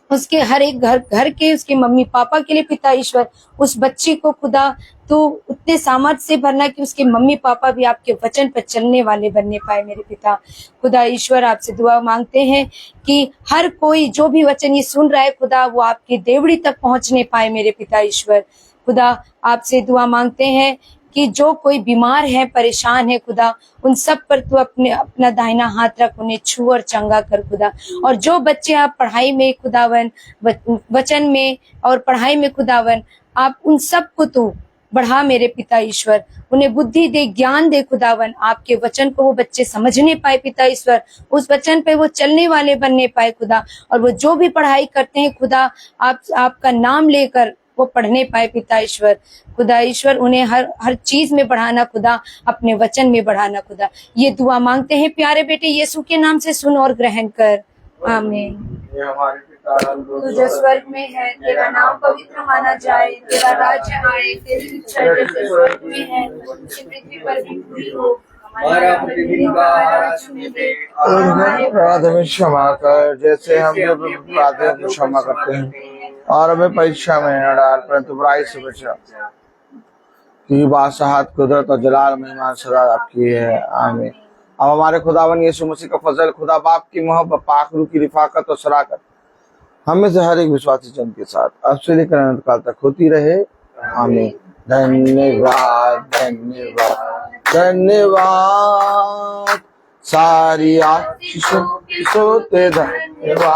उसके हर एक घर के उसके मम्मी पापा के लिए पिता ईश्वर, उस बच्ची को खुदा तो उतने सामर्थ्य से भरना कि उसके मम्मी पापा भी आपके वचन पर चलने वाले बनने पाए मेरे पिता। खुदा ईश्वर, आपसे दुआ मांगते हैं कि हर कोई जो भी वचन ये सुन रहा है खुदा, वो आपकी देवड़ी तक पहुंचने पाए मेरे पिता ईश्वर। खुदा आपसे दुआ मांगते हैं कि जो कोई बीमार है, परेशान है खुदा, उन सब पर तू अपना दाहिना हाथ रख, उन्हें छू और चंगा कर खुदा। और जो बच्चे आप पढ़ाई में खुदावन, वचन में और पढ़ाई में खुदावन, आप उन सब को तू बढ़ा मेरे पिता ईश्वर। उन्हें बुद्धि दे, ज्ञान दे खुदावन, आपके वचन को वो बच्चे समझने पाए पिता ईश्वर, उस वचन पे वो चलने वाले बनने पाए खुदा। और वो जो भी पढ़ाई करते हैं खुदा, आपका नाम लेकर वो पढ़ने पाए पिता ईश्वर। खुदा ईश्वर, उन्हें हर चीज में बढ़ाना खुदा, अपने वचन में बढ़ाना खुदा। ये दुआ मांगते हैं प्यारे बेटे यीशु के नाम से, सुन और ग्रहण कर, आमीन। तू जो स्वर्ग में है, तेरा नाम पवित्र माना जाए, तेरा राज्य आए, तेरी इच्छा जैसे स्वर्ग में है वैसे पृथ्वी पर भी पूरी हो। हमारा प्रतिदिन का आहार हमें दे, और हमारे अपराध में क्षमा कर, जैसे हम जो अपराध को क्षमा करते हैं, और हमें परीक्षा में न डाल, परंतु बुराई से बचा। कि बादशाहत, कुदरत और जलाल महिमा सदा आपकी है, आमीन। अब हमारे खुदावन यीशु मसीह का फजल, खुदा बाप की मोहब्बत, पाक रूह की रिफाकत और शराकत हमें से हर एक विश्वासी जन के साथ अब से लेकर अनंत काल तक होती रहे, आमीन। धन्यवाद धन्यवाद धन्यवाद, सारी आशीषों की सोते धन्यवाद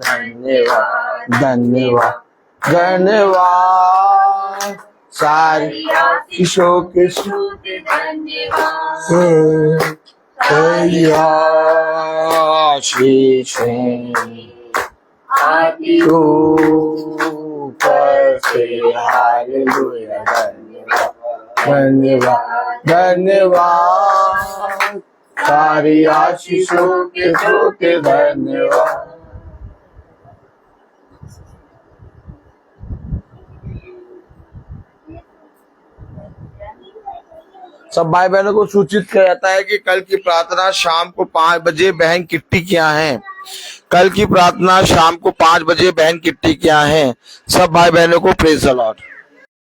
धन्यवाद धन्यवाद धन्यवाद, सारी आशीषों के सोते धन्यवाद। आशीषें आती ऊपर से, हालेलुया, धन्यवाद धन्यवाद, सारी आशीषों के सोते धन्यवाद। सब भाई बहनों को सूचित किया जाता है कि कल की प्रार्थना शाम को 5 बजे बहन किट्टी क्या है। कल की प्रार्थना शाम को 5 बजे बहन किट्टी क्या है। सब भाई बहनों को प्रेज़ द लॉर्ड।